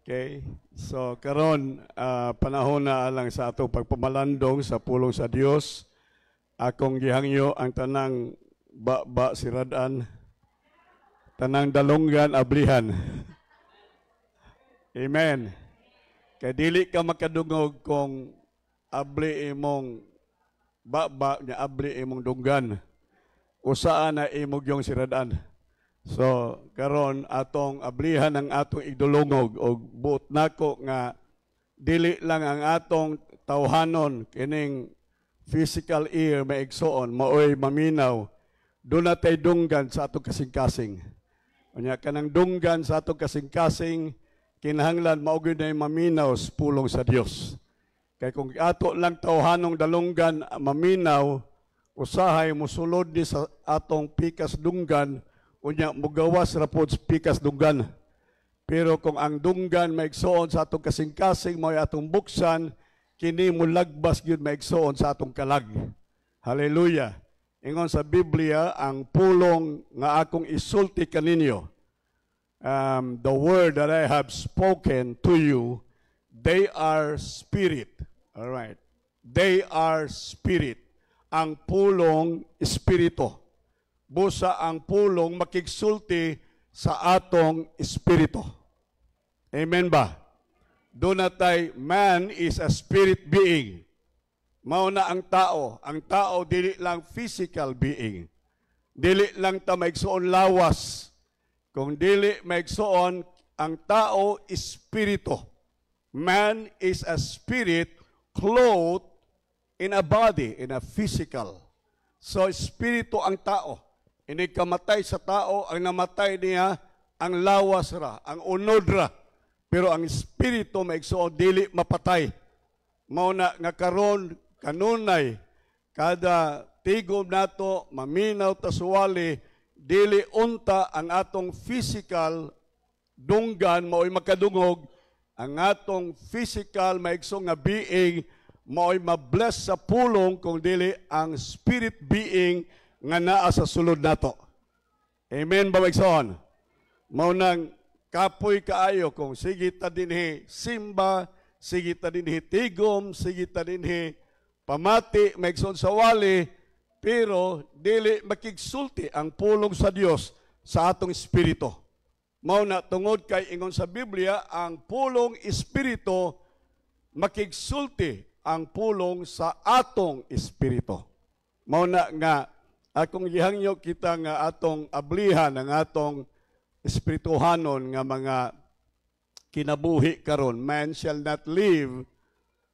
Okay? So, karon panahon na lang sa atong pagpamalandong sa pulong sa Dios. Akong gihangyo ang tanang ba siradan, tanang dalunggan ablihan. Amen. Kay dili ka makadungog kung abli imong ba nya abli imong dunggan. Usaan na imong yung siradan. So, karon atong ablihan ang atong igdulungog o buot nako nga dili lang ang atong tawhanon kining physical ear maigsoon maoy maminaw doon natay dunggan sa atong kasing-kasing. Unya kanang dunggan sa atong kasing-kasing kinahanglan mao gyud nay maminaw sa pulong sa Dios. Kay kung ato lang tawhanong dalunggan maminaw, usahay mosulod di sa atong pikas dunggan, unya mugawas ra pod sa pikas dunggan. Pero kung ang dunggan maigsoon sa atong kasing-kasing mao atong buksan, kini mulagbas gyud maigsoon sa atong kalag. Hallelujah. Ingon sa Biblia ang pulong nga akong isulti kaninyo, the word that I have spoken to you, they are spirit. All right. They are spirit. Ang pulong espiritu. Busa ang pulong makigsulti sa atong espiritu. Amen ba? Doon natay, man is a spirit being. Mao na ang tao. Ang tao dili lang physical being. Dili lang ta maigsoon lawas. Kung dili maigsoon, ang tao espiritu. Man is a spirit clothed in a body, in a physical. So, espiritu ang tao. Ini kamatay sa tao, ang namatay niya, ang lawas ra, ang unod ra. Pero ang espiritu maigsoon dili mapatay. Mao na nga karon kanunay kada tigom nato maminaw ta suwali dili unta ang atong physical dunggan mao'y makadungog, ang atong physical maigsoon nga being mao'y mabless sa pulong kung dili ang spirit being nga naa sa sulod nato. Amen ba maigsoon? Mao nang kapoy kaayo kung sige ta dinhi simba, sige ta dinhi tigom, sige ta dinhi pamati, maigsoon sa wali, pero dili makigsulti ang pulong sa Dios sa atong espiritu. Mao na tungod kay ingon sa Biblia, ang pulong espiritu makigsulti ang pulong sa atong espiritu. Mao na nga akong gihangyo kita nga atong ablihan ang atong espirituhanon nga mga kinabuhi karon. Man shall not live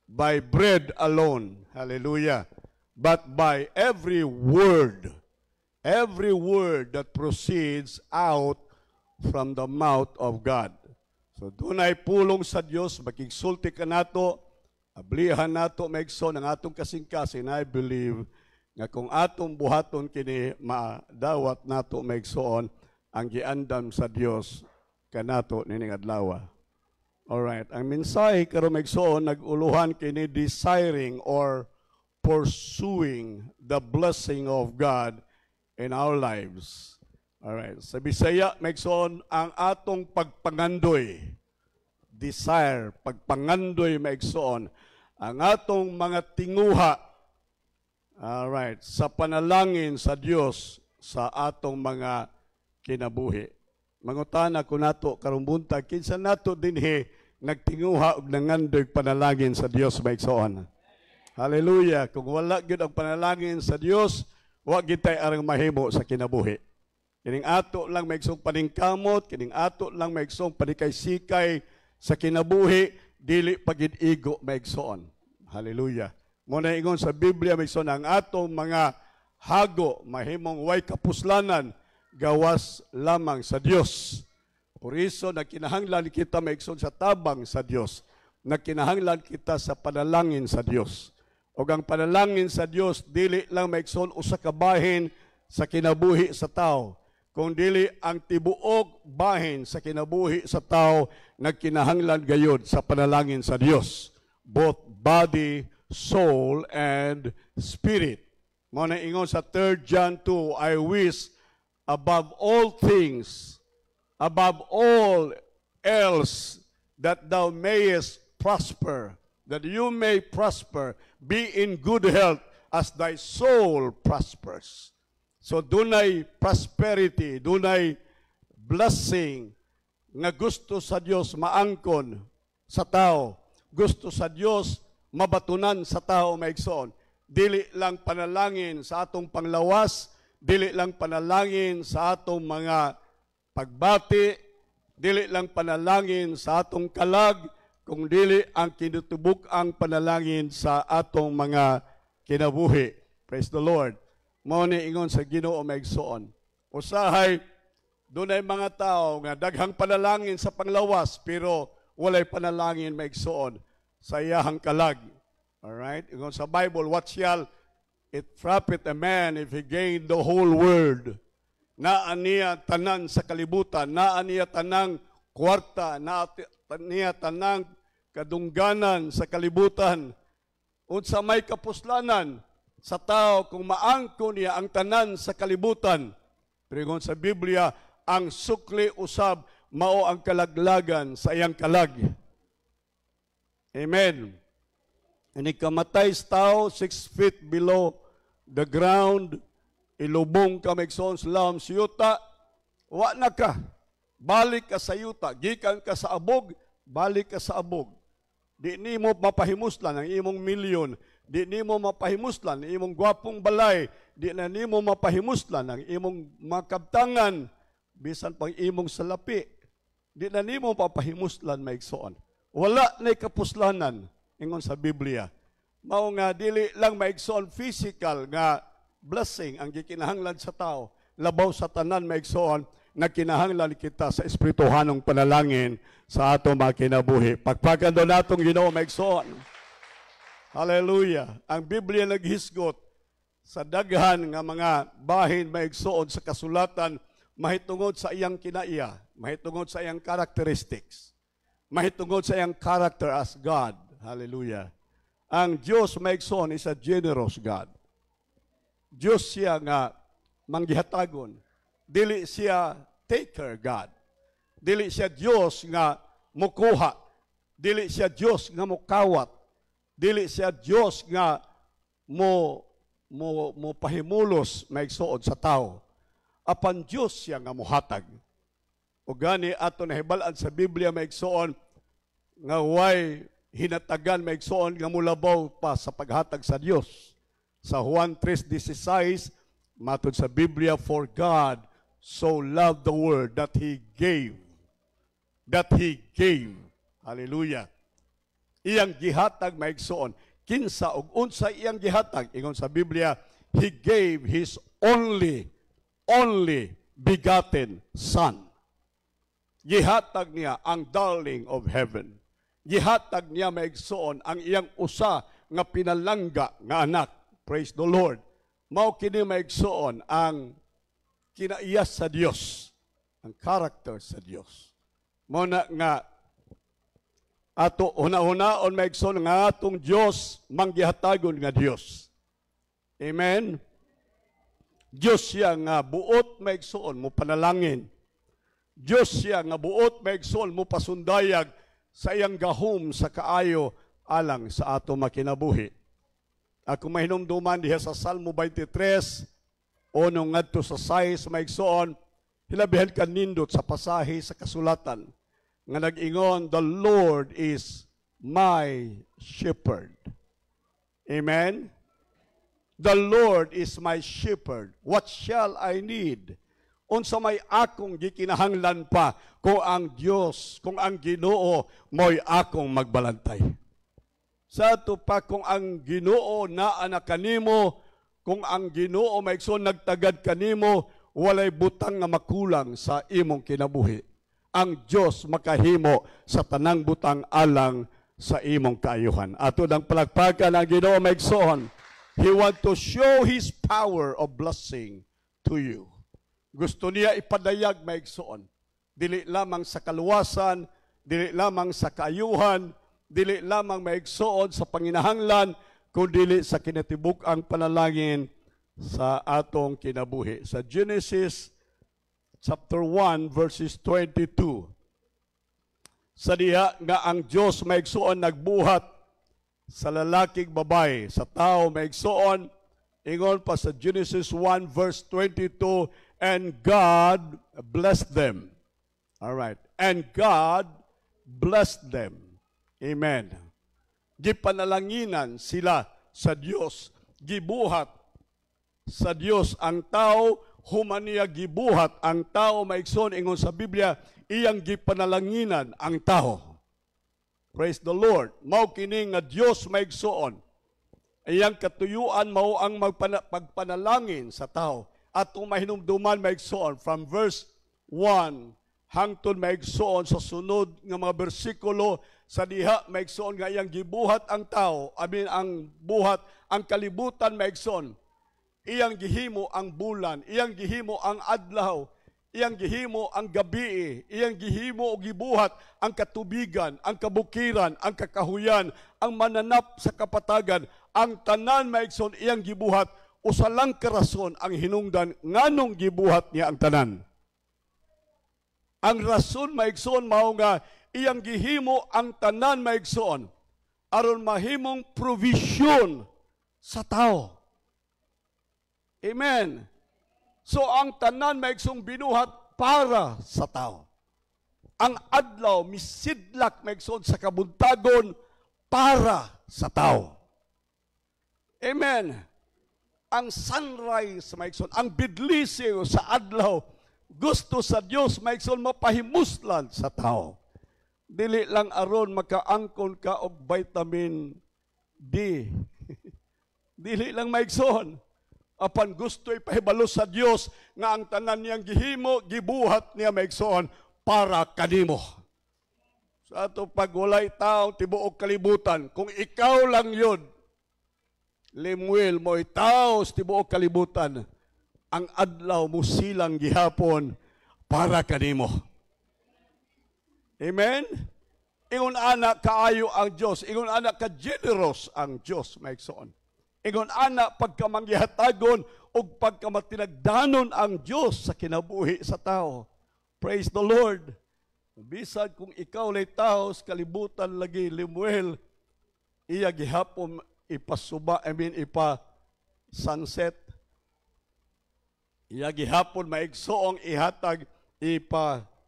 by bread alone. Hallelujah. But by every word that proceeds out from the mouth of God. So doon ay pulong sa Dios, makigsulti ka nato, ablihan nato, maigsoon ang atong kasing-kasing. I believe nga kung atong buhaton kini madawat nato maigsoon ang giandam sa Dios kanato nining adlaw. Alright, ang mensahe karon maigsoon naguluhan kini desiring or pursuing the blessing of God in our lives. Alright, sa Bisaya maigsoon ang atong pagpangandoy. Desire, pagpangandoy maigsoon ang atong mga tinguha. Alright, sa panalangin sa Dios sa atong mga kinabuhi. Mangutana ko nato karong buntag kinsa nato dinhi nagtinguha og nangandoy panalangin sa Dios maigsoon. Hallelujah. Kung wala gyud ang panalangin sa Dios, wa gyud tay arang mahimo sa kinabuhi. Kining ato lang maigsoong paningkamot, kining ato lang maigsoong panikay-sikay sa kinabuhi, dili pagid igo maigsoon. Hallelujah. Mo na ingon sa Biblia maigsoon ang atong mga hago mahimong way kapuslanan gawas lamang sa Dios. Por iso nagkinahanglan kita maigsoon sa tabang sa Dios. Nagkinahanglan kita sa panalangin sa Dios. O ang panalangin sa Dios dili lang maigsoon usa ka bahin sa kinabuhi sa tao, kung dili ang tibuok bahin sa kinabuhi sa tao nagkinahanglan gayud sa panalangin sa Dios, both body, soul, and spirit. Mo na ingon sa 3 John 2, I wish above all things, above all else, that thou mayest prosper, that you may prosper, be in good health as thy soul prospers. So dunay prosperity, dunay blessing nga gusto sa Dios maangkon sa tao, gusto sa Dios mabatunan sa tao maigsoon. Dili lang panalangin sa atong panglawas, dili lang panalangin sa atong mga pagbati, dili lang panalangin sa atong kalag, kung dili ang kinutubok ang panalangin sa atong mga kinabuhi. Praise the Lord. Mao ni ingon sa Ginoo maigsoon. Usahay dunay mga tao nga daghang panalangin sa panglawas pero walay panalangin maigsoon sa iyahang kalag. All right? Ingon sa Bible, what shall it profit a man if he gain the whole world? Naa niya tanan sa kalibutan, naa niya tanang kwarta, naa niya tanang kadungganan sa kalibutan. Unsa may kapuslanan sa tao kung maangko niya ang tanan sa kalibutan. Pero sa Biblia, ang sukli usab mao ang kalaglagan sa iyang kalag. Amen. Ini kamatay sa tao 6 feet below the ground, ilubong ka maigsoon sa lahom sa yuta, wa na ka. Balik ka sa yuta, gikan ka sa abog, balik ka sa abog. Di nimo mapahimuslan ang imong milyon, di nimo mapahimuslan ang imong gwapong balay, di na nimo mapahimuslan ang imong makabtangan, bisan pang imong salapi, di na nimo mapahimuslan maigsoon. Wala na'y kapuslanan, ingon sa Biblia. Mao nga dili lang maigsoon physical nga blessing ang gikinahanglan sa tao, labaw sa tanan maigsoon na kinahanglan kita sa espirituhanong panalangin sa ato mga kinabuhi. Pagpagan do natong Ginoo maigsoon. Hallelujah. Ang Biblia naghisgot sa daghan nga mga bahin maigsoon sa kasulatan mahitungod sa iyang kinaiya, mahitungod sa iyang characteristics, mahitungod sa iyang character as God. Hallelujah. Ang Diyos maigsoon is a generous God. Diyos siya nga manggihatagon. Dili siya taker God. Dili siya Diyos nga mukuha. Dili siya Diyos nga mukawat. Dili siya Diyos nga mo pahimulos maigsuod sa tao. Apan Diyos siya nga muhatag. O gani ato nahibalaan sa Biblia maigsuon nga way hinatagan maigsuon nga mulabaw pa sa paghatag sa Dios. Sa Juan 3:16 matod sa Biblia, for God so loved the world that He gave. That He gave. Hallelujah. Iyang gihatag maigsuon. Kinsa og unsa iyang gihatag? Ingon sa Biblia, He gave His only begotten Son. Gihatag niya ang darling of heaven. Gihatag niya maigsuon ang iyang usa nga pinalangga nga anak. Praise the Lord. Mao kini maigsuon ang kinaiyas sa Dios, ang character sa Dios. Mao na nga ato una-unaon maigsoon nga atong Dios manggihatagon nga Dios. Amen. Dios siya nga buot maigsoon mo panalangin. Dios siya nga buot maigsoon mo pasundayag sa iyang gahom sa kaayo alang sa ato makinabuhi. Ako mahinumduman diha sa Salmo 23, unong ngadto sa 6 maigsoon, hilabihan ka nindot sa pasahe sa kasulatan nga nag-ingon, the Lord is my shepherd. Amen? The Lord is my shepherd. What shall I need? Unsa may akong gikinahanglan pa kung ang Dios, kung ang Ginoo mo'y akong magbalantay. Sa ato pa kung ang Ginoo naa na kanimo, kung ang Ginoo maigsoon nagtagad kanimo, walay butang nga makulang sa imong kinabuhi. Ang Dios makahimo sa tanang butang alang sa imong kaayuhan. Ato nang palagpagan ang Ginoo maigsoon. He want to show His power of blessing to you. Gusto niya ipadayag maigsoon. Dili lamang sa kaluwasan, dili lamang sa kaayuhan, dili lamang maigsoon sa panginahanglan, kundi sa kinatibuk-ang panalangin sa atong kinabuhi. Sa Genesis chapter 1 verses 22. sa diha nga ang Dios maigsuon nagbuhat sa lalaking babay, sa tao maigsuon, ingon pa sa Genesis 1 verse 22, and God blessed them. All right. And God blessed them. Amen. Gipanalanginan sila sa Dios, gibuhat sa Dios ang tao, human niya gibuhat ang tao maigsoon ingon sa Biblia, iyang gipanalanginan ang tao. Praise the Lord. Mao kini nga Dios maigsoon. Iyang katuyuan mao ang magpanalangin sa tao. At kung mahinumduman maigsoon from verse 1 hangtod maigsoon sa sunod nga mga bersikulo sa diha maigsoon nga iyang gibuhat ang tao, ang buhat ang kalibutan maigsoon. Iyang gihimo ang bulan, iyang gihimo ang adlaw, iyang gihimo ang gabi, iyang gihimo o gibuhat ang katubigan, ang kabukiran, ang kakahuyan, ang mananap sa kapatagan, ang tanan maigsoon iyang gibuhat, usa lang ka rason ang hinungdan nganong gibuhat niya ang tanan. Ang rason maigsoon mao nga iyang gihimo ang tanan maigsoon aron mahimong provision sa tao. Amen. So ang tanan maigsoong binuhat para sa tao. Ang adlaw misidlak maigsoon sa kabuntagon para sa tao. Amen. Ang sunrise maigsoon, ang bidlisiw sa adlaw, gusto sa Dios maigsoon mapahimuslan sa tao. Dili lang aron makaangkon ka og vitamin D. Dili lang maigsoon. Apan gusto'y pahibalo sa Dios nga ang tanan niyang gihimo, gibuhat niya maigsoon para kanimo. Sa ato pag walay tao tibuok kalibutan, kung ikaw lang yun, limwil mo itaw sa tibuok kalibutan, ang adlaw mo silang gihapon para kanimo. Amen? Ingon anak kaayo ang Diyos, ingon anak ka-generous ang Diyos maigsoon. Ingon ana pagkamanggihatagon o pagkamatinagdanon ang Diyos sa kinabuhi sa tao. Praise the Lord. Bisag kung ikaw lay tao sa kalibutan lagi limuel, iya gihapon ipa sunset. Iya gihapon maigsoong ihatag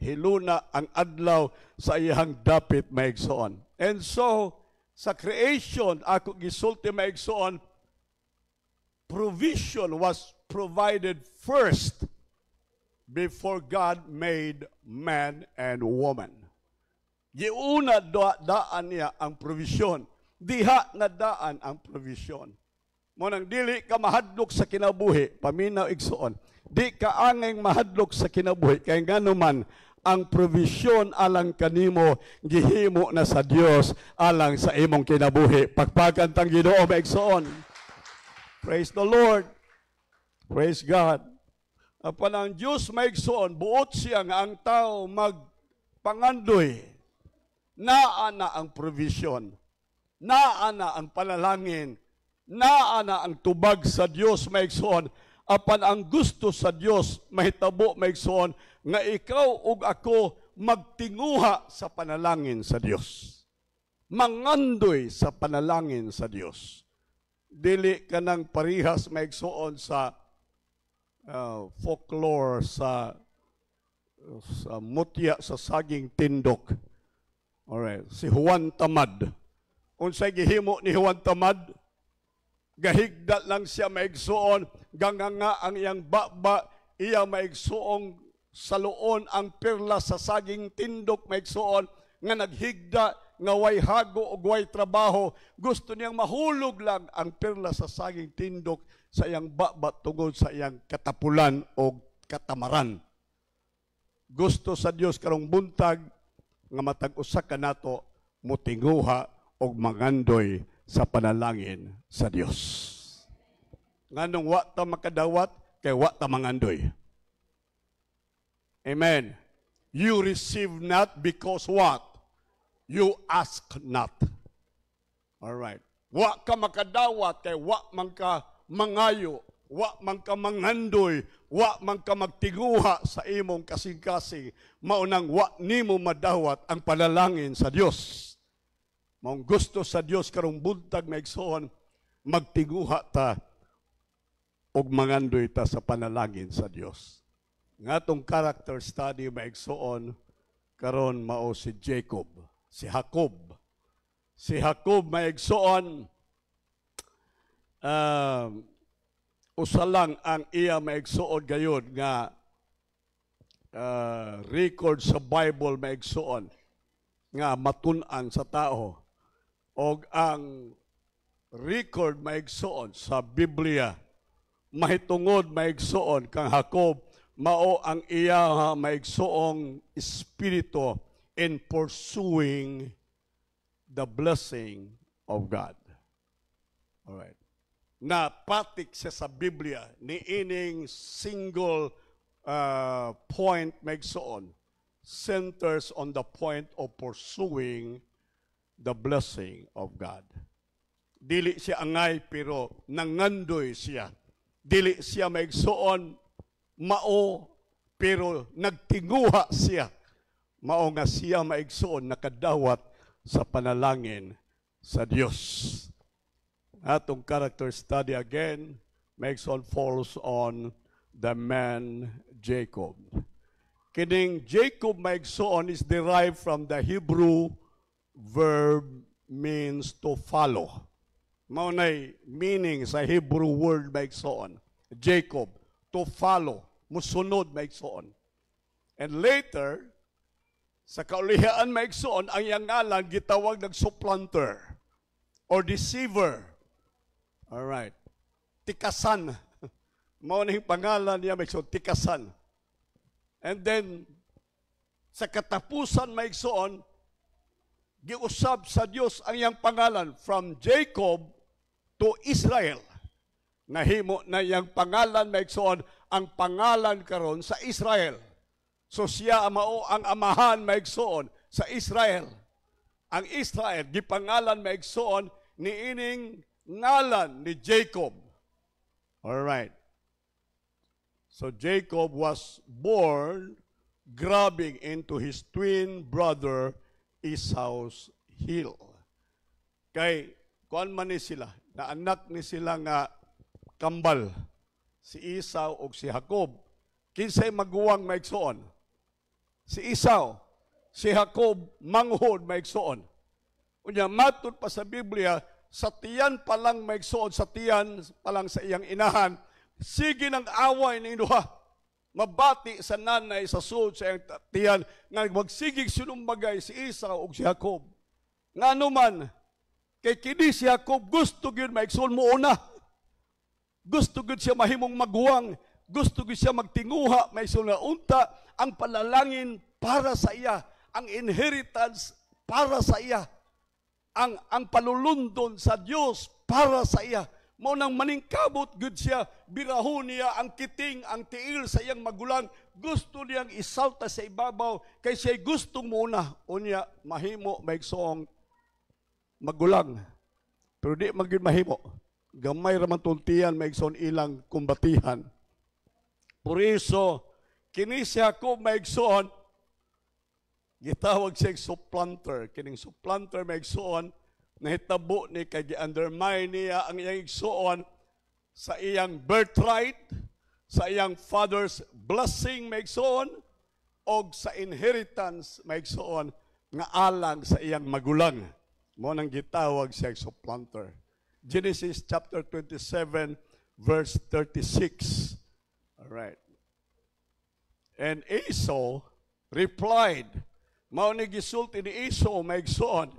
hiluna ang adlaw sa iyang dapit maigsoon. And so sa creation ako gisulti maigsoon, provision was provided first before God made man and woman. Giuna daan niya ang provision. Diha na daan ang provision. Munang dili ka mahadlok sa kinabuhi, paminaw igsoon. Di ka angeng mahadlok sa kinabuhi, kay nganuman ang provision alang kanimo gihimo na sa Dios alang sa imong kinabuhi. Pagpagan tang Ginoo maigsoon. Praise the Lord. Praise God. Apan ang Diyos maigsoon, buot siya nga ang tao magpangandoy. Naa na ang provision. Naa na ang panalangin. Naa na ang tubag sa Diyos maigsoon. Apan ang gusto sa Diyos mahitabo maigsoon nga ikaw ug ako magtinguha sa panalangin sa Diyos. Mangandoy sa panalangin sa Diyos. Dili ka nang parihas maigsoon sa folklore, sa mutya sa saging tindok. Alright, si Juan Tamad. Unsay gihimo ni Juan Tamad? Gahigda lang siya maigsoon, ganganga ang iyang baba, iya maigsoong saluon ang perla sa saging tindok maigsoon, nga naghigda, nga way hago o way trabaho, gusto niyang mahulog lang ang perla sa saging tindok sa iyang baba tungod sa iyang katapulan o katamaran. Gusto sa Dios karong buntag nga matag usa ka nato mutinguha og mangandoy sa panalangin sa Dios. Nganong wa ta makadawat kay wa ta mangandoy. Amen. You receive not because what? You ask not. All right. Wa ka makadawat kay wa man ka mangayo, wa man ka mangandoy, wa man ka magtiguha sa imong kasing-kasing, maunang wa nimo madawat ang panalangin sa Dios. Maong gusto sa Dios karong buntag maigsoon, magtiguha ta og mangandoy ta sa panalangin sa Dios. Ngatong character study maigsoon karon mao si Jacob, si Jacob. Si Jacob maigsoon usa lang ang iya maigsuon gayud nga record sa Bible maigsuon nga matun-an sa tao, og ang record maigsuon sa Biblia mahitungod maigsuon kang Jacob mao ang iya maigsuong espiritu in pursuing the blessing of God. All right. Na patik siya sa Biblia ni ining single point maigsuon centers on the point of pursuing the blessing of God. Dili siya angay pero nangandoy siya. Dili siya maigsuon mao pero nagtinguha siya. Mao nga siya maigsuon nakadawat sa panalangin sa Dios. Atong character study again makes on falls on the man Jacob. Kining Jacob maigsoon is derived from the Hebrew verb means to follow. Mao nay meaning sa Hebrew word maigsoon. Jacob, to follow, musunod maigsoon. And later, sa kaulihaan maigsoon, ang iyang ngalan gitawag ng supplanter or deceiver. All right. Tikasan. Mao na yung pangalan niya, maigsoon, Tikasan. And then, sa katapusan maigsoon, giusab sa Dios ang iyang pangalan from Jacob to Israel. Nahimo na iyang pangalan maigsoon ang pangalan karon sa Israel. So siya mao ang amahan maigsoon sa Israel. Ang Israel gipangalan maigsoon ni ining ngalan ni Jacob. All right. So Jacob was born grabbing into his twin brother Esau's heel. Kay kuan man ni sila, na anak ni sila nga kambal, si Esau o si Jacob. Kinsay maguwang maigsoon? Si Esau. Si Jacob manghod maigsoon. Unya matud pa sa Biblia, sa tiyan pa lang maigsoon, sa tiyan pa lang sa iyang inahan, sige ng away ni Inuha. Mabati sa nanay sa sud sa iyang tiyan, nga magsigig sinumbagay si Esau o si Jacob. Nga naman, kay kini si Jacob gusto gyud maigsoon mo una. Gusto gyud siya mahimong maguwang. Gusto gyud siya magtinguha, maigsoon nga unta, ang panalangin para sa iya, ang inheritance para sa iya. Ang palulundon sa Dios para sa iya. Mao nang maningkabot gud siya, birahon niya ang kiting, ang tiil sa iyang magulang. Gusto niyang isalta sa ibabaw kay siya gustong muna. Unya mahimo maigsoong magulang. Pero di magid mahimo. Gamay ra man tultian maigsoon ilang kumbatihan. Por eso kini siya ko maigsoon gitawag siya supplanter. Kining supplanter maigsoon, nahitabo ni kay gi-undermine niya ang iyang igsoon sa iyang birthright, sa iyang father's blessing maigsoon, o sa inheritance maigsoon nga alang sa iyang magulang. Mo nang gitawag siya supplanter. Genesis chapter 27 verse 36. All right. And Esau replied, mao ni gisulti ni Esau maigsoon,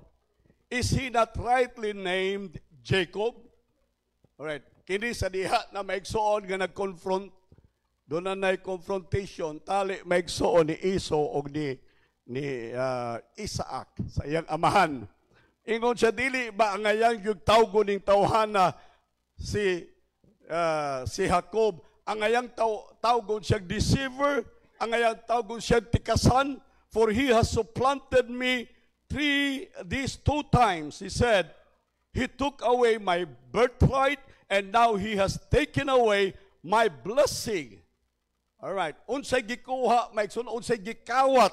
is he not rightly named Jacob? Alright, kini sa diha na maigsoon nga nag-confront, doon na confrontation, tali maigsoon ni Esau o ni Isaac sa iyang amahan. Ingon siya, dili ba ang ayang yung tawgo ning tawhana si Jacob, ang ayang tawgon siya deceiver, ang ayang tawgon siya tikasan, for he has supplanted me these two times. He said, he took away my birthright and now he has taken away my blessing. Alright, unsay gikuha, maigsoon, unsay gikawat.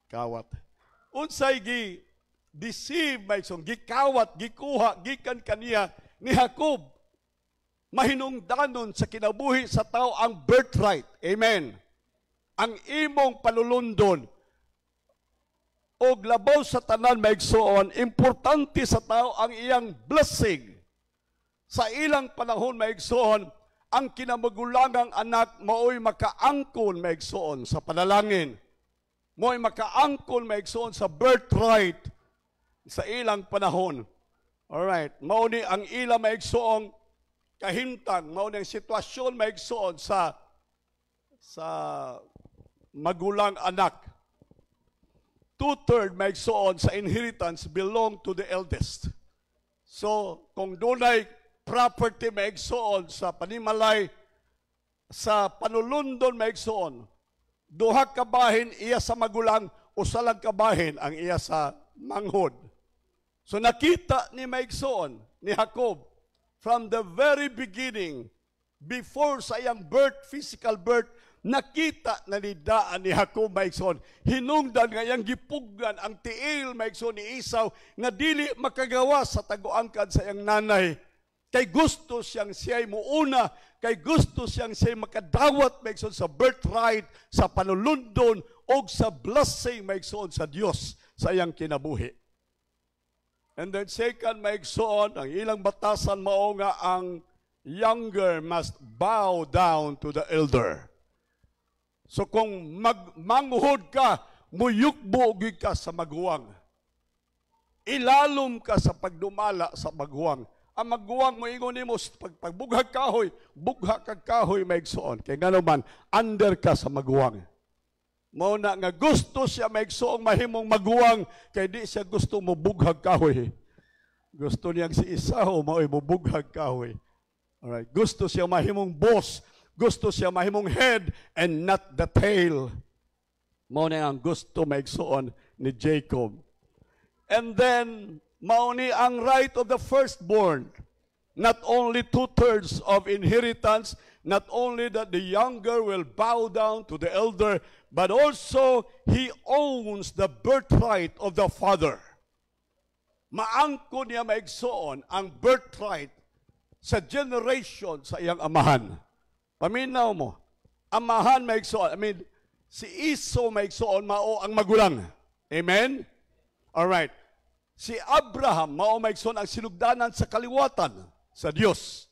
Kawat. Unsay gi-deceive, maigsoon, gikawat, gikuha, gikan kaniya ni Jacob. Mahinungdanon sa kinabuhi sa tao ang birthright. Amen. Ang imong panulundon o labaw sa tanan maigsoon, importante sa tao ang iyang blessing. Sa ilang panahon maigsoon, ang kinamagulangang anak mao'y makaangkon maigsoon sa panalangin. Mo'y makaangkon maigsoon sa birthright sa ilang panahon. Alright, mao ni ang ila maigsoong kahimtang, mao ni ang sitwasyon maigsoon sa magulang anak. 2/3 maigsoon sa inheritance belong to the eldest. So, kung dunay property maigsoon sa panimalay, sa panulundon maigsoon, duha ka bahin iya sa magulang, usa lang ka bahin ang iya sa manghod. So nakita ni maigsoon, ni Jacob, from the very beginning, before sa iyang birth, physical birth, nakita na nidaan ni Jacob maigsoon. Hinungdan nga iyang gipuggan ang tiil maigsoon ni Esau nga dili makagawa sa taguangkad sa iyang nanay. Kay gusto siyang siya'y muuna, kay gusto siyang siya'y makadawat maigsoon sa birthright, sa panulundon, o sa blessing maigsoon sa Dios sa iyang kinabuhi. And then second maigsoon, ang ilang batasan mao nga ang younger must bow down to the elder. So kung manghud ka, muyukbo ka sa maguwang. Ilalom ka sa pagdumala sa maguwang. Ang maguwang mo ingon nimo pagbughag kahoy, bugha kag kahoy maigsoon. Kay ngano man under ka sa maguwang. Mao na nga gusto siya maigsoong mahimong maguwang kay di siya gusto mo bughag kahoy. Gusto niyang si Esau mao'y bubughag kahoy. Alright, gusto siya mahimong boss, gusto siya mahimong head and not the tail. Mao na ang gusto maigsoon ni Jacob. And then mao ni ang right of the firstborn. Not only 2/3 of inheritance, not only that the younger will bow down to the elder, but also he owns the birthright of the father. Maangko niya maigsoon ang birthright sa generation sa iyang amahan. Paminaw mo, amahan maigsoon, si Esau maigsoon, mao ang magulang. Amen? Alright. Si Abraham, mao maigsoon ang sinugdanan sa kaliwatan sa Dios.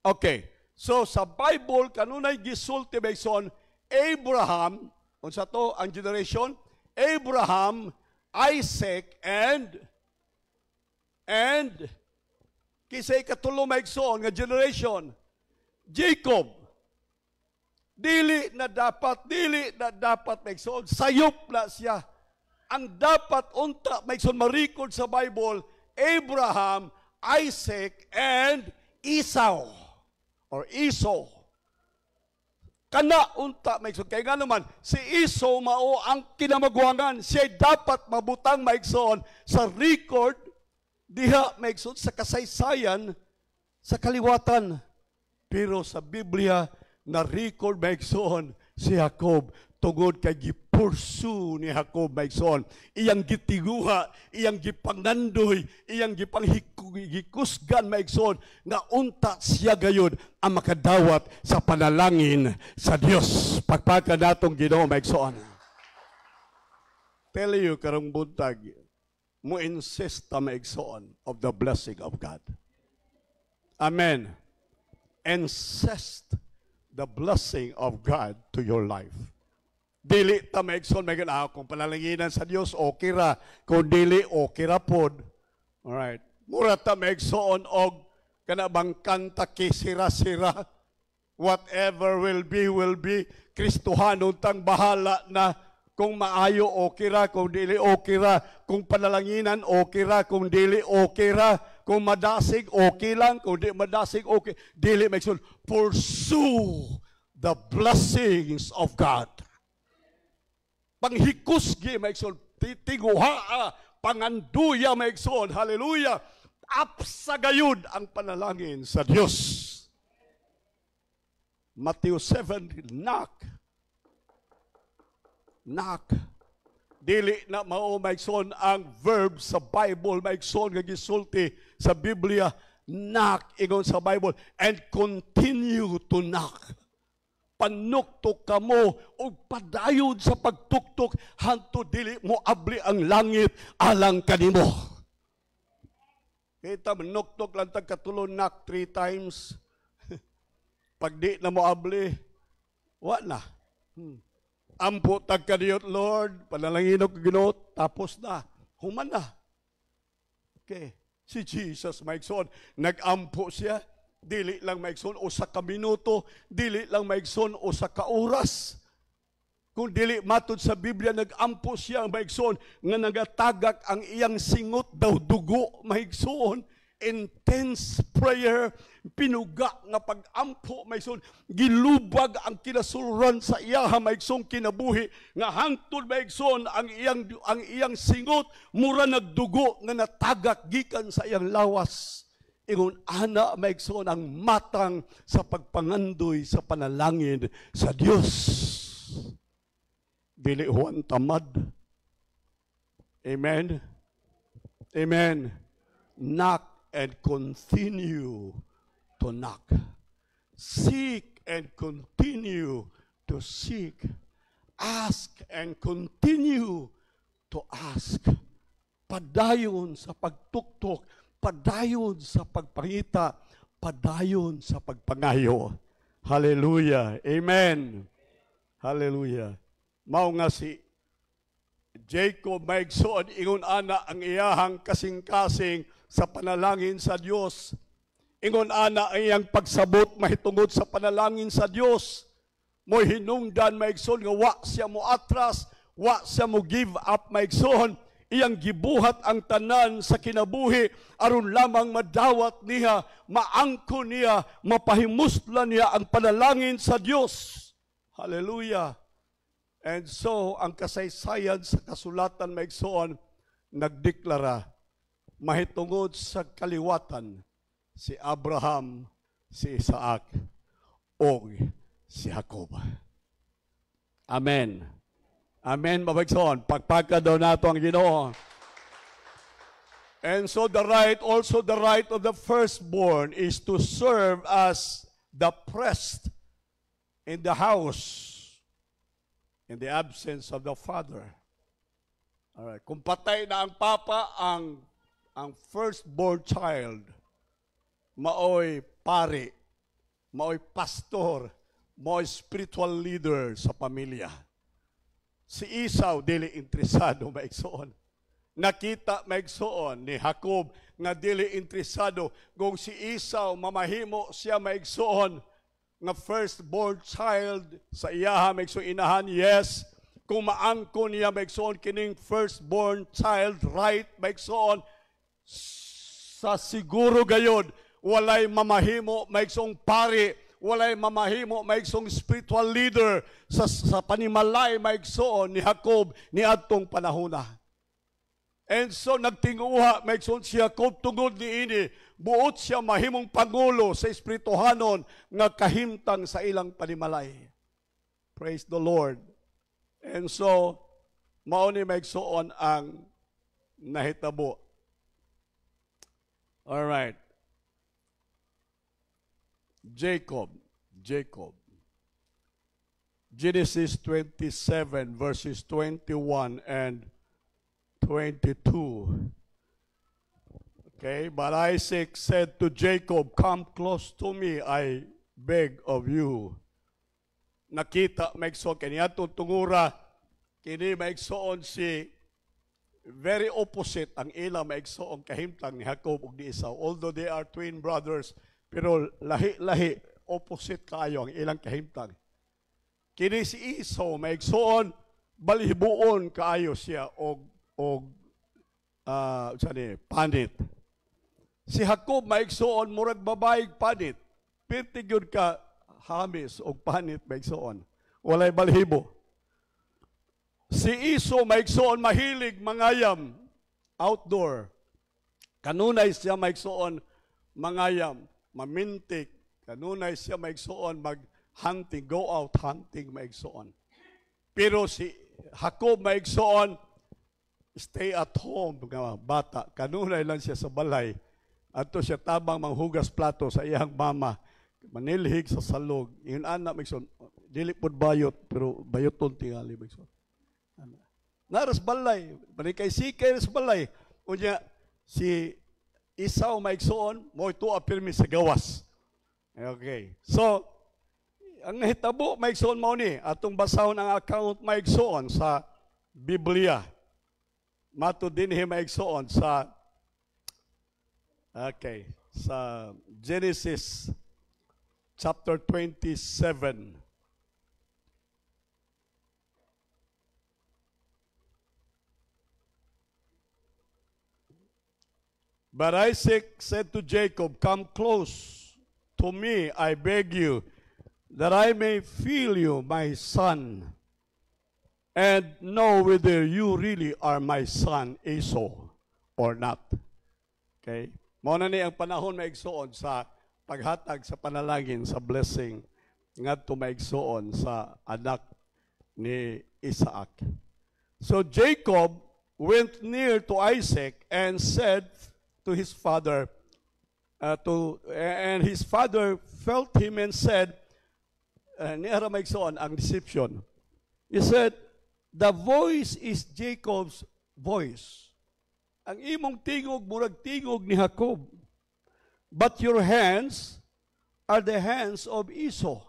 Okay. So sa Bible kanunay gisulti maigsoon Abraham, unsa to ang generation? Abraham, Isaac and kisay katulo maigsoon nga generation, Jacob. Dili na dapat maigsoon, sayop na siya. Ang dapat unta maigsoon ma-record sa Bible, Abraham, Isaac, and Esau. Or Esau. Kana unta maigsoon. Kaya nga naman, si Esau mao ang kinamaguangan. Siya dapat mabutang maigsoon sa record, diha maigsoon sa kasaysayan, sa kaliwatan. Pero sa Biblia, na-record maigsoon si Jacob tungod kay gipursu ni Jacob maigsoon. Iyang gitiguha, iyang gipangandoy, iyang gikusgan maigsoon nga unta siya gayud ang makadawat sa panalangin sa Dios. Pagpaka natong Ginoo maigsoon. Tell you karong buntag, mo insist ta maigsoon of the blessing of God. Amen. Insist the blessing of God to your life. Dili ta maigsoon may kung panalanginan sa Dios okay ra, kung dili okay ra pod. Alright. Mura ta maigsoon og kana bang kanta kisira-sira. Whatever will be. Kristohanon tang bahala na. Kung maayo okay ra, kung dili okay ra, kung panalanginan okay ra, kung dili okay ra, kung madasig okay lang, kung di madasig okay, dili maigsoon. Pursue the blessings of God. Panghikusgi maigsoon, tiguhaa, panganduya maigsoon, hallelujah, apsa gayud ang panalangin sa Dios. Matthew 7, knock. Knock. Dili na mao maigsoon ang verb sa Bible, maigsoon nga gisulti sa Biblia, knock ingon sa Bible, and continue to knock. Panuktok ka mo o padayon sa pagtuktok hanto dili mo abli ang langit alang kanimo. Kita manuktok lang tag katulo knock 3 times. Pag di na mo abli, wala na. Ampo tag kadiyot, Lord, panalanginok Ginoo, tapos na, human na. Okay. Si Jesus, maigsoon, nag-ampo siya, dili lang maigsoon o sa kaminuto, dili lang maigsoon o sa kauras. Kung dili matod sa Biblia, nag-ampo siya, maigsoon, nga nagatagak ang iyang singot daw dugo, maigsoon, intense prayer, pinuga nga pag-ampo, maigsoon, gilubag ang kinasuran sa iyaha, maigsoon kinabuhi, nga hangtod maigsoon ang iyang singot, mura nagdugo nga natagak gikan sa iyang lawas. Ingon ana maigsoon ang matang sa pagpangandoy sa panalangin sa Dios. Dili huwan tamad. Amen. Amen. Knock and continue to knock. Seek and continue to seek. Ask and continue to ask. Padayon sa pagtuktok, padayon sa pagpangita, padayon sa pagpangayo. Hallelujah. Amen. Hallelujah. Mao nga si Jacob maigsoon ingon ana ang iyahang kasing-kasing sa panalangin sa Dios. Ingon ana ang iyang pagsabot mahitungod sa panalangin sa Dios. Mo'y hinungdan maigsoon nga wa siya mo atras, wa siya mo give up maigsoon. Iyang gibuhat ang tanan sa kinabuhi aron lamang madawat niya, maangko niya, mapahimuslan niya ang panalangin sa Dios. Hallelujah. And so, ang kasaysayan sa kasulatan maigsoon, nagdeklara, mahitungod sa kaliwatan, si Abraham, si Isaac, o si Jacob. Amen. Amen, mabaigsoon. Pagpagka daw nato ang Ginoo. And so also the right of the firstborn is to serve as the priest in the house in the absence of the father. Alright. Kung patay na ang papa, ang firstborn child, maoy pari, maoy pastor, maoy spiritual leader sa pamilya. Si Esau, dili interesado maigsoon. Nakita maigsoon ni Jacob nga dili interesado kung si Esau mamahimo siya maigsoon nga firstborn child sa iyaha maigsoon inahan, yes. Kung maangko niya maigsoon kining firstborn child right maigsoon, sa siguro gayod walay mamahimo maigsoong pari, walay mamahimo maigsoong spiritual leader sa panimalay maigsoon ni Jacob ni adtong panahona. And so nagtinguha maigsoon si Jacob tungod niini, buot siya mahimong pangulo sa espirituhanon nga kahimtang sa ilang panimalay. Praise the Lord. And so mao ni maigsoon ang nahitabo. All right. Jacob. Genesis 27 verses 21 and 22. Okay, but Isaac said to Jacob, "Come close to me, I beg of you." Nakita maigsoon kaniadtong tungura, kini maigsoon si very opposite ang ila maigsoong kahimtang ni Jacob ug ni Esau. Although they are twin brothers, pero lahi-lahi opposite kaayo ang ilang kahimtang. Kini si Esau maigsoon balhibuon kaayo siya og panit. Si Jacob maigsoon murag babayeg panit. Pirti gyud ka hamis og panit maigsoon. Walay balhibo. Si Esau maigsoon mahilig mangayam outdoor. Kanunay siya maigsoon mangayam, mamintik. Kanunay siya maigsoon hunting, go out hunting, maigsoon. Pero si Jacob maigsoon, stay at home, mga bata. Kanunay lang siya sa balay. Ato siya tabang manghugas plato sa iyang mama. Manilhig sa salog. Yun anak, maigsoon. Dili pod bayot, pero bayoton tingali, maigsoon. Naras balay. Manikay-sikay sa balay. Unya, si Esau maigsoon, mo ito apirmi sa gawas. Okay. So, ang nahitabo, maigsoon mo ni, atong basahon ang account maigsoon sa Biblia. Mato din maigsoon sa sa Genesis chapter 27. But Isaac said to Jacob, "Come close to me, I beg you, that I may feel you, my son, and know whether you really are my son Esau or not." Okay? Muna ni ang panahon maigsoon sa paghatag sa panalangin, sa blessing, ngadto maigsoon sa anak ni Isaac. So Jacob went near to Isaac and said to his father, and his father felt him and said, niara maigsoon ang deception. He said, "The voice is Jacob's voice. Ang imong tingog, murag tingog ni Jacob. But your hands are the hands of Esau."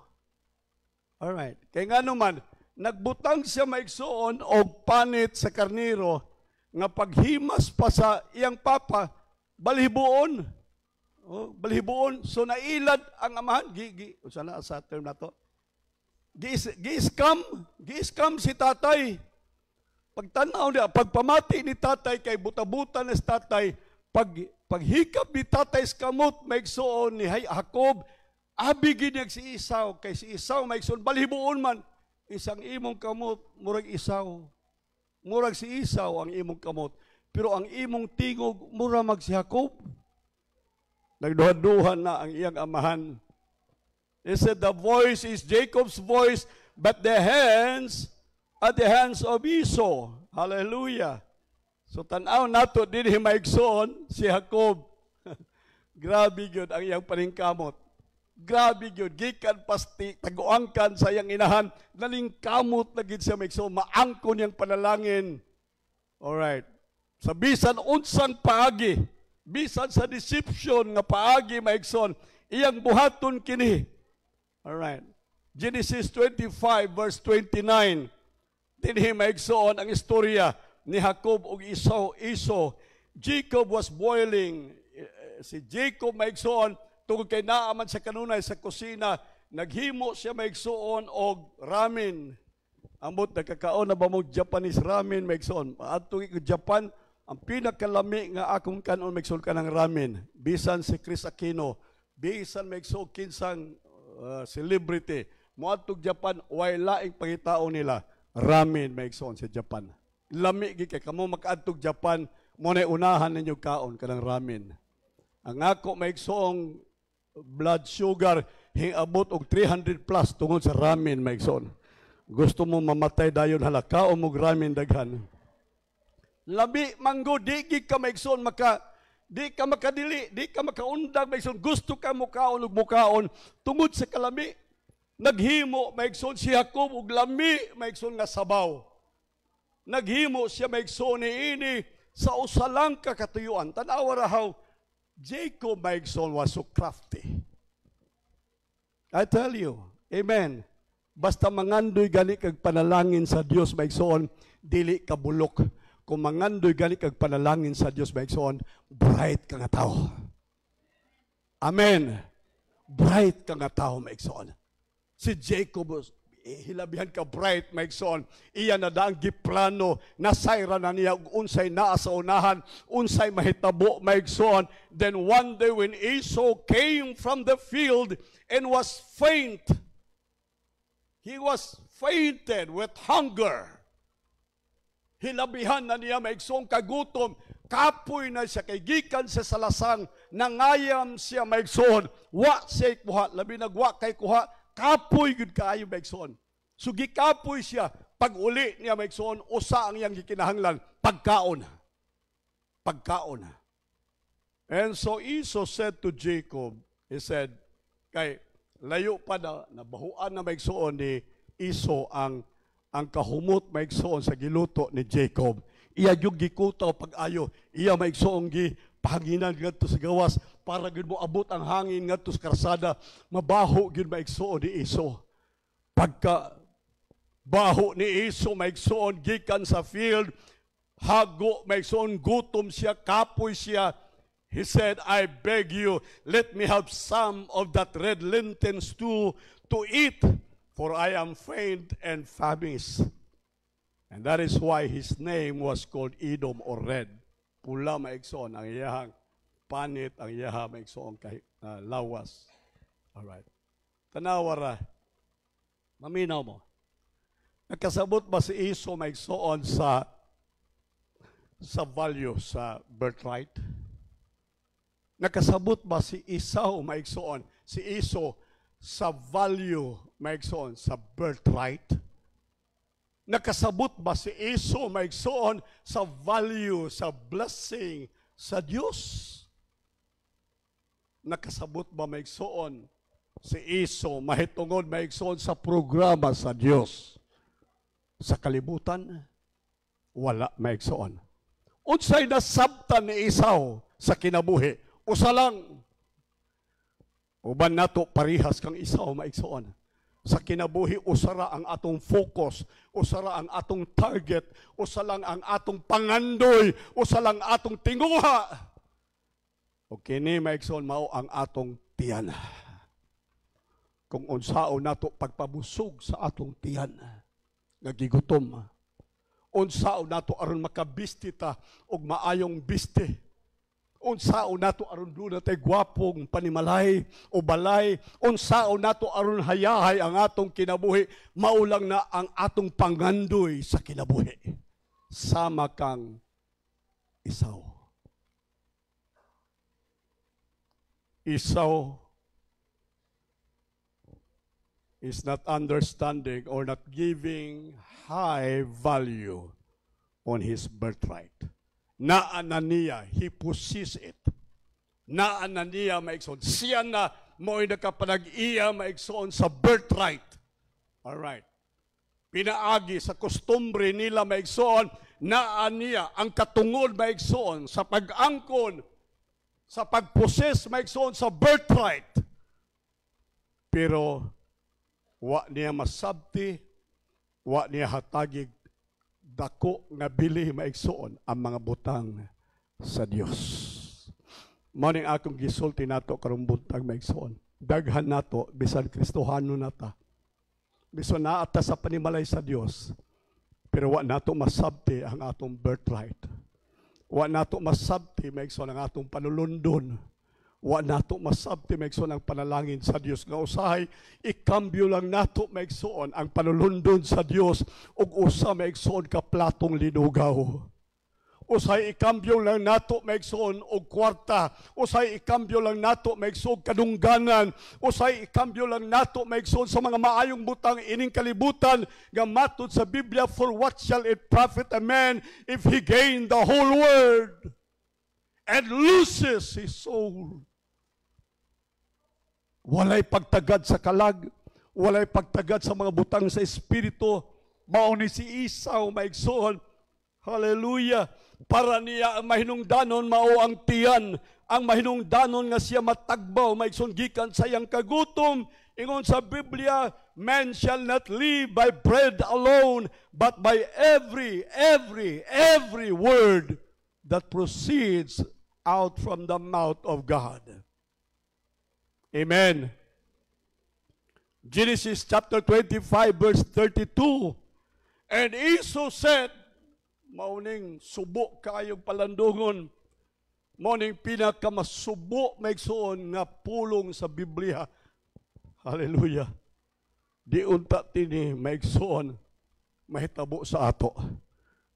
Alright. Kaya nga naman, nagbutang siya maigsoon og panit sa karniro nga paghimas pa sa iyang papa, balhibuon. Oh, balhibuon. So nailad ang amahan. Sana sa term na to. Gi-scam si tatay. Pagtanaw niya, pagpamati ni tatay kay buta-buta na si tatay, paghikap ni tatay sa kamot, maigsoon ni Jacob, abigin niya si Esau, kay si Esau maigsoon, balhibuon man, isang imong kamot, murag Esau. Murag si Esau ang imong kamot. Pero ang imong tingog, mura mag si Jacob. Nagduhan-duhan na ang iyang amahan. He said, "The voice is Jacob's voice, but the hands are the hands of Esau." Hallelujah. So tanaw nato din himaigsoon si Jacob. Grabe yun ang iyang paningkamot. Grabe yun. Gikan pasti, taguangkan sa iyang inahan. Nalingkamot na gid siya maigsoon. Maangkon niyang panalangin. Alright. Sa bisan unsang paagi, bisan sa deception nga paagi maigsoon, iyang buhaton kini. Alright. Genesis 25 verse 29. Dinhi maigsoon ang istorya ni Jacob ug Esau. Jacob was boiling. Si Jacob maigsoon tungod kay naaman sa kanunay sa kusina, naghimo siya maigsoon og ramen. Ambot nagkakaon na ba mo Japanese ramen maigsoon? Adto ko Japan, ang pinakalami nga akong kanon maigsoon ka ng ramen. Bisan si Chris Aquino, bisan maigsoon kinsang celebrity. Moadtog Japan, way laing pangitao nila. Ramen maigsoon sa Japan. Lami gi kay kamo makaadtog Japan, mo na unahan ninyo kaon kanang ramen. Ang ako maigsoong blood sugar hingabot og 300 plus tungod sa ramen maigsoon. Gusto mo mamatay dayon hala kaon mo ramen daghan. Labi manggo di ka maigsoon di ka makadili, di ka makaundag maigsoon. Gusto ka mo kaon ug mukaon tungod sa kalami. Naghimo maigsoon si Jacob og lami maigsoon nga sabaw. Naghimo siya maigsoon niini sa usalang kakatuyuan. Tanawa ra how Jacob maigsoon was so crafty. I tell you, amen. Basta mangandoy gani kag panalangin sa Dios maigsoon, dili ka bulok. Kung mangandoy gani kag panalangin sa Dios maigsoon, bright ka nga tao. Amen. Bright ka nga tao maigsoon. Si Jacob, hilabihan ka bright, maigsoon. Iya na daang giplano, nasayra na niya, unsay naa sa unahan, unsay mahitabo, maigsoon. Then one day when Esau came from the field and was faint, he was fainted with hunger. Hilabihan na niya, maigsoon, kagutom, kapoy na siya, kay gikan sa salasang, nangayam siya maigsoon, wa siya kuha, labi nagwa kay kuha, kapoy gud kaayo maigsoon. So gikapoy siya, pag uli niya maigsoon, usa ang iyang gikinahanglan, pagkaon. Pagkaon. And so Esau said to Jacob, he said, kay layo pa na, nabahuan na maigsoon ni Esau ang kahumot maigsoon sa giluto ni Jacob. Iya yung gikutaw pag-ayo, iya maigsoon gi pahanginan ngadto sa gawas para gid mo abot ang hangin ngadto sa karsada, mabaho gid maigsoon ni Esau. Pagka baho ni Esau maigsoon gikan sa field, hago maigsoon, gutom siya, kapoy siya. He said, I beg you, let me have some of that red lentil stew to eat, for I am faint and famished. And that is why his name was called Edom or red. Pula maigsoon ang iyahang panit, ang iyahang maigsoon kay lawas. Alright. Tanawara, maminaw mo. Nagkasabot ba si Esau maigsoon sa value sa birthright? Nakasabot ba si Esau maigsoon, si Esau sa value maigsoon sa birthright? Nakasabot ba si Esau maigsoon sa value sa blessing sa Dios? Nakasabot ba maigsoon si Esau mahitungod maigsoon sa programa sa Dios? Sa kalibutan, wala maigsoon. Unsay nasabtan ni Esau sa kinabuhi? Usa lang. Uban nato parihas kang Esau maigsoon. Sa kinabuhi, usara ang atong focus, usara ang atong target, usa lang ang atong pangandoy, usa lang atong tinguha. O kini maigsoon mao ang atong tiyan. Kung unsao nato pagpabusog sa atong tiyan, nagigutom. Unsao nato aron makabistita og maayong biste. Unsao nato aron doon natay gwapong panimalay o balay. Unsao nato aron hayahay ang atong kinabuhi. Maulang na ang atong pangandoy sa kinabuhi. Sama kang Esau. Esau is not understanding or not giving high value on his birthright. Naanan niya, he possessed it. Naanan niya maigsoon. Siya na mo'y nakapanag-iya maigsoon sa birthright. Alright. Pinaagi sa kostumbre nila maigsoon, naan niya ang katungod maigsoon sa pag-angkon, sa pag-possess maigsoon sa birthright. Pero wa niya masabti, wa niya hatagig dako nga bili maigsoon ang mga butang sa Dios. Maning akong gisulti nato karong buntag maigsoon. Daghan nato bisan Kristohano nata. Bisan naata sa panimalay sa Dios. Pero wa nato masabti ang atong birthright. Wa nato masabti maigsoon ang atong panulundon. Wa nato masabti maigsoon ang panalangin sa Dios nga usahay ikambyo lang nato maigsoon ang panulundon sa Dios ug usa maigsoon ka platong linugaw. Usahay ikambyo lang nato maigsoon og kwarta. Usahay ikambyo lang nato maigsoon kadungganan. Usahay ikambyo lang nato maigsoon sa mga maayong butang ining kalibutan nga matud sa Biblia, for what shall it profit a man if he gain the whole world and loses his soul? Walay pagtagad sa kalag, walay pagtagad sa mga butang sa espiritu. Mao ni si Esau maigsoon. Hallelujah. Para niya ang mahinungdanon mao ang tiyan. Ang mahinungdanon nga siya matagbaw maigsoon gikan sa iyang kagutom. Ingon sa Biblia, man shall not live by bread alone, but by every word that proceeds out from the mouth of God. Amen. Genesis chapter 25 verse 32. And Esau said, mauning subo kayong palandungon, mauning pinakamasubo maigsoon nga pulong sa Biblia. Hallelujah. Di unta tini maigsoon mahitabo sa ato.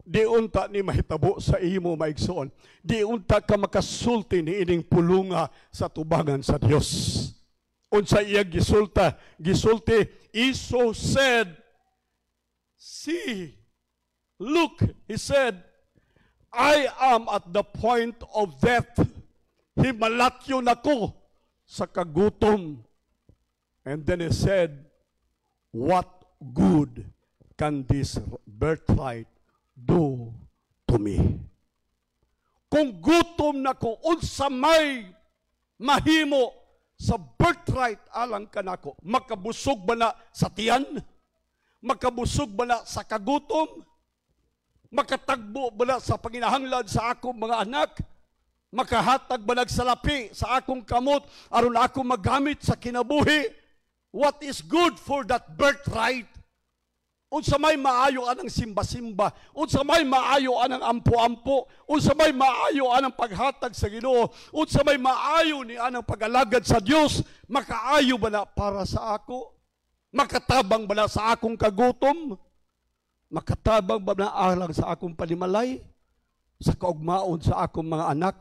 Di unta ni mahitabo sa imo maigsoon. Di unta ka makasulti ni ining pulunga sa tubangan sa Dios. Unsa iya gisulti, Esau said, see, look, he said, I am at the point of death. Himalakyo nako sa kagutom. And then he said, what good can this birthright do to me? Kung gutom nako, unsa may mahimo sa birthright alang kanako, makabusog ba na sa tiyan? Makabusog ba na sa kagutom? Makatagbo ba na sa panginahanglan sa akong mga anak? Makahatag ba nagsalapi sa akong kamot aron ako magamit sa kinabuhi? What is good for that birthright? Unsa may maayo anang simba-simba, unsa may maayo anang ampo-ampo, unsa may maayo anang paghatag sa Ginoo, unsa may maayo ni anang pag-alagad sa Dios, makaayo ba na para sa ako? Makatabang ba na sa akong kagutom? Makatabang ba na alang sa akong panimalay? Sa kaugmaon sa akong mga anak?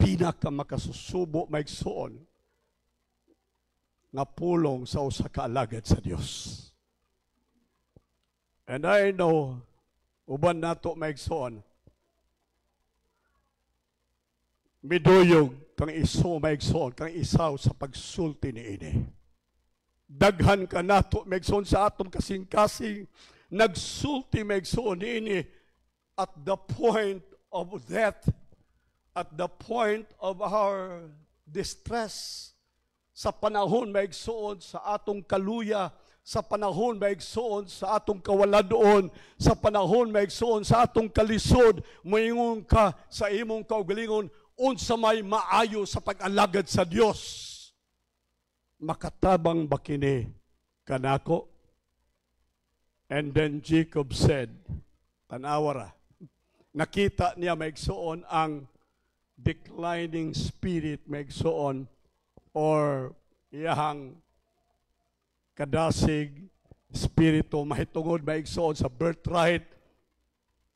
Pinaka makasusubo maigsoon nga pulong sa usa ka alagad sa Dios. And I know, uban nato maigsoon, miduyog kang iso maigsoon, kang isaw sa pagsulti ni ini. Daghan ka nato maigsoon sa atong kasing-kasing, nagsulti maigsoon ni ini at the point of death, at the point of our distress, sa panahon maigsoon sa atong kaluya, sa panahon maigsoon sa atong kawaladoon, sa panahon maigsoon sa atong kalisod, moingon ka sa imong kaugalingon, unsa may maayo sa pag-alagad sa Dios. Makatabang ba kini kanako? And then Jacob said, tanawara, nakita niya maigsoon ang declining spirit maigsoon, or iyahang kadasig spirito mahitungod maigsoon sa birthright.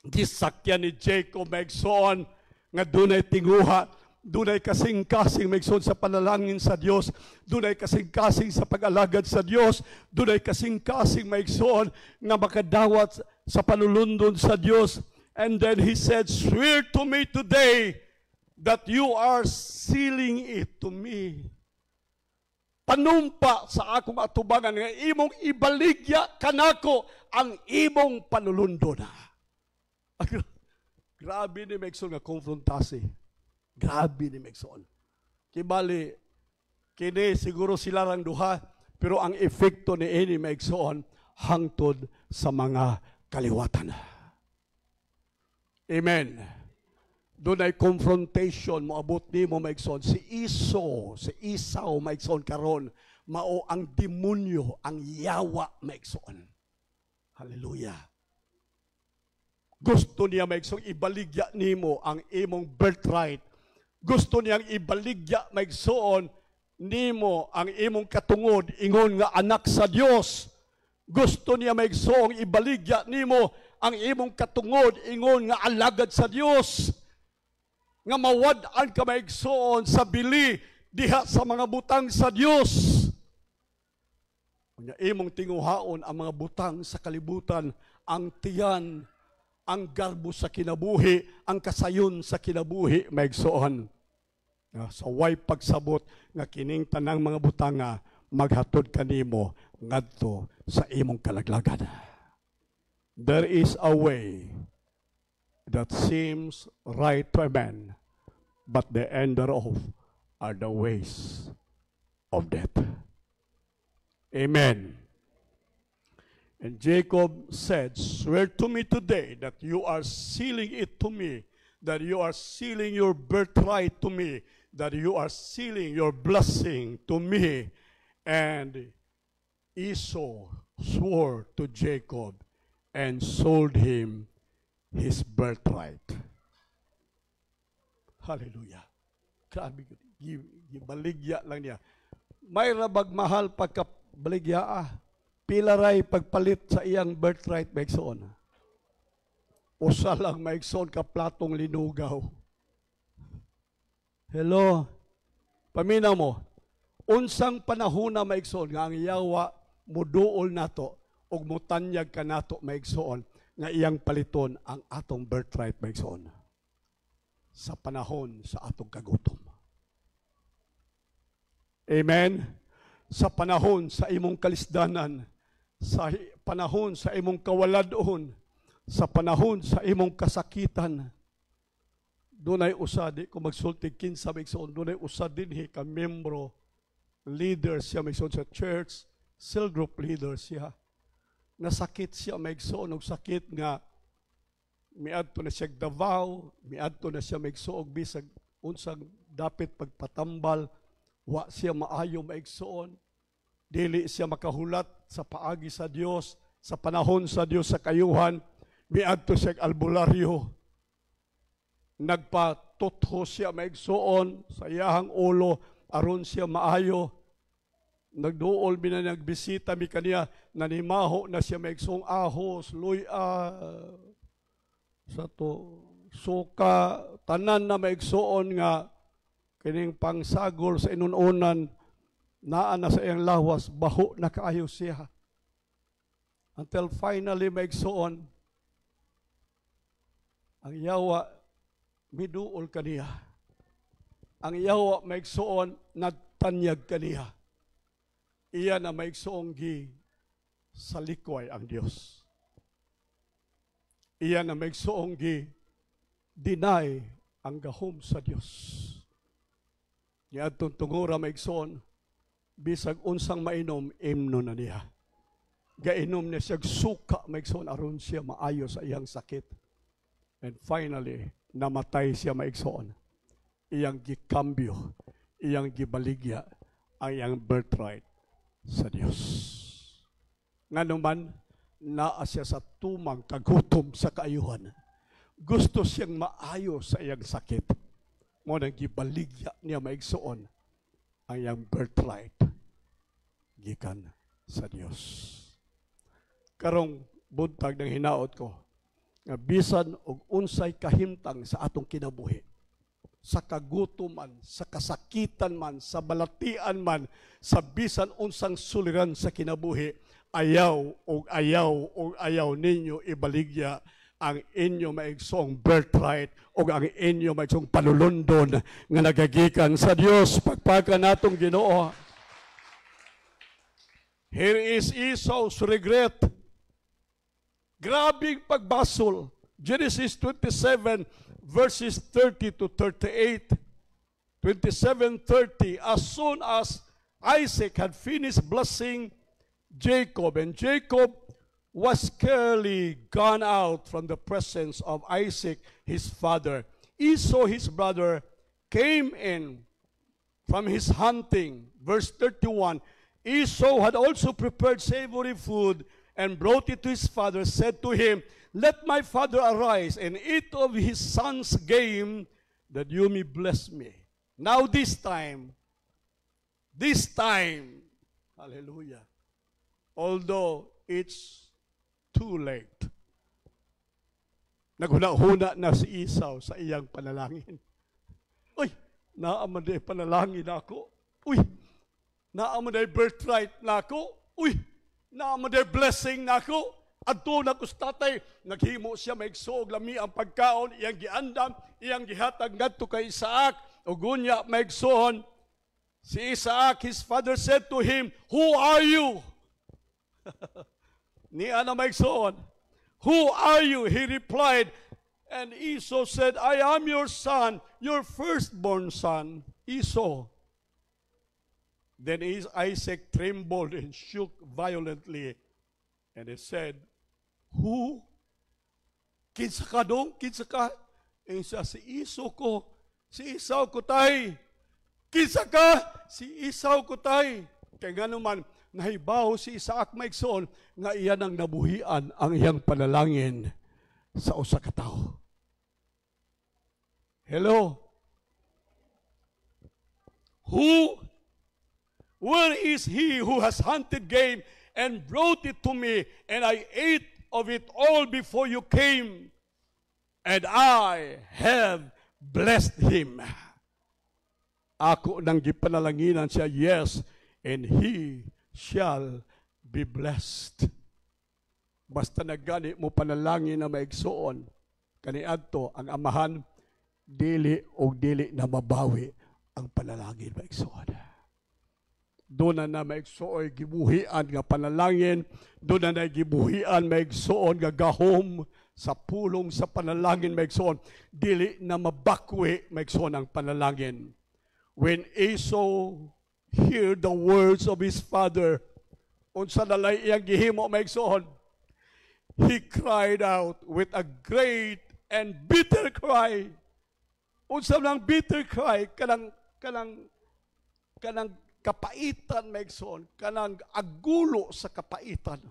Gisakyan ni Jacob maigsoon nga dunay tinguha, dunay kasing-kasing maigsoon sa panalangin sa Dios, dunay kasing-kasing sa pag-alagad sa Dios, dunay kasing-kasing maigsoon nga makadawat sa panulundon sa Dios. And then he said, swear to me today that you are sealing it to me. Panumpa sa akong atubangan nga imong ibaligya kanako ang imong panulundon. Grabe ni Megson nga konfrontasi. Grabe ni Megson. Kibali, kini siguro sila lang duha, pero ang efekto ni ini Megson hangtod sa mga kaliwatan. Amen. Doon ay confrontation moabot ni mo maigsoon. Si Esau maigsoon karon, mao ang demonyo, ang yawa maigsoon. Hallelujah. Gusto niya maigsoon ibaligya nimo ang imong birthright. Gusto niyang ibaligya maigsoon nimo ang imong katungod ingon nga anak sa Dios. Gusto niya maigsoon ibaligya nimo ang imong katungod ingon nga alagad sa Dios. Nga mawad-an ka maigsoon sa bili diha sa mga butang sa Dios. Kunya imong tinguhaon ang mga butang sa kalibutan, ang tiyan, ang garbo sa kinabuhi, ang kasayon sa kinabuhi maigsoon. Sa way pagsabot nga kining tanang mga butanga maghatod kanimo ngadto sa imong kalaglagan. There is a way that seems right to a man, but the end thereof are the ways of death. Amen. And Jacob said, swear to me today that you are sealing it to me, that you are sealing your birthright to me, that you are sealing your blessing to me. And Esau swore to Jacob and sold him his birthright. Hallelujah. Grabe, gibaligya lang niya. May rabag mahal pagkabaligya pilaray pagpalit sa iyang birthright maigsoon. Usa lang maigsoon ka platong linugaw. Hello? Paminaw mo, unsang panahon na maigsoon nga ang Yawa muduol nato ug mutanyag ka nato maigsoon nga iyang paliton ang atong birthright maigsoon sa panahon sa atong kagutom. Amen. Sa panahon sa imong kalisdanan, sa panahon sa imong kawaladon, sa panahon sa imong kasakitan, dunay usa di ko magsulti kinsa maigsoon, dunay usa dinhi ka membro, leader siya maigsoon sa church, cell group leader siya. Nasakit siya maigsoon og sakit nga miadto na siya Davao, miadto na siya maigsoon bisag unsang dapit pagpatambal, wa siya maayo maigsoon, dili siya makahulat sa paagi sa Dios, sa panahon sa Dios sa kayuhan, miadto siya albularyo. Nagpatutho siya maigsoon sa iyahang ulo aron siya maayo. Nagduol mi na nagbisita mi kaniya, nanimaho na siya maigsoong ahos, luya, sa to suka, tanan na maigsoon nga kining pangsagol sa inununan, naa na sa iyang lawas, baho na kaayo siya. Until finally maigsoon, ang Yawa miduol kaniya. Ang Yawa maigsoon, nagtanyag kaniya. Iya na maigsoong gi sa likway ang Dios. Iya na maigsoong gi deny ang gahom sa Dios. Niadtong tungura maigsoon, bisag unsang mainom, imno na niya. Gainom niya siya suka maigsoon aron siya maayo sa iyang sakit. And finally, namatay siya maigsoon. Iyang gikambyo, iyang gibaligya ang iyang birthright sa Dios. Nganuman, naa siya sa tumang kagutom sa kaayuhan. Gusto siyang maayo sa iyang sakit. Mo nang gibaligya niya maigsoon ang iyang birthright gikan sa Dios. Karong buntag ng hinaot ko, nga bisan og unsay kahimtang sa atong kinabuhi, sa kagutuman, sa kasakitan man, sa balatian man, sa bisan unsang suliran sa kinabuhi, ayaw og ayaw ninyo ibaligya ang inyo maigsoong birthright o ang inyo maigsoong panulundon nga nagagikan sa Dios. Pagpaka natong Ginoo. Here is Esau's regret. Grabing pagbasol. Genesis 27 verses 30 to 38. 27:30. As soon as Isaac had finished blessing Jacob, and Jacob was scarcely gone out from the presence of Isaac, his father, Esau, his brother, came in from his hunting. Verse 31, Esau had also prepared savory food and brought it to his father, said to him, "Let my father arise and eat of his son's game, that you may bless me." Now this time, hallelujah, although it's too late, naghuna-huna na si Esau sa iyang panalangin. Uy, naamaday panalangin ako. Uy, naamaday birthright na ako. Uy, naamaday blessing na ako. Adto na ko sa tatay, naghimo siya maigsoog lami ang pagkaon, iyang giandam, iyang gihatag ngadto kay Isaac, ug unya maigsoon. Si Isaac, his father, said to him, "Who are you?" Niya na maigsoon, "Who are you?" He replied, and Esau said, "I am your son, your firstborn son, Esau." Then Isaac trembled and shook violently, and he said, "Who? Kinsa ka dong? Kinsa ka?" And siya, "Si Esau ko, si Esau ko tay." "Kinsa ka?" "Si Esau ko tay." Kaya nga naman, nahibaw si Isaac maigsoon nga iyan ang nabuhian ang iyang panalangin sa usa ka tawo. Hello? Where is he who has hunted game and brought it to me, and I ate of it all before you came, and I have blessed him? ako nang gipanalanginan siya, yes, and he shall be blessed. Basta nagani mo panalangin na maigsoon, kaniadto ang amahan, dili o dili na mabawi ang panalangin maigsoon. Doon na maigsoon gibuhian nga panalangin, doon na gibuhian maigsoon nga gahom sa pulong sa panalangin maigsoon, dili na mabakwi maigsoon ang panalangin. When Esau heard the words of his father, unsa nalay iyang gihimo maigsoon, he cried out with a great and bitter cry. Unsa nang bitter cry, kanang kapaitan maigsoon, kanang agulo sa kapaitan.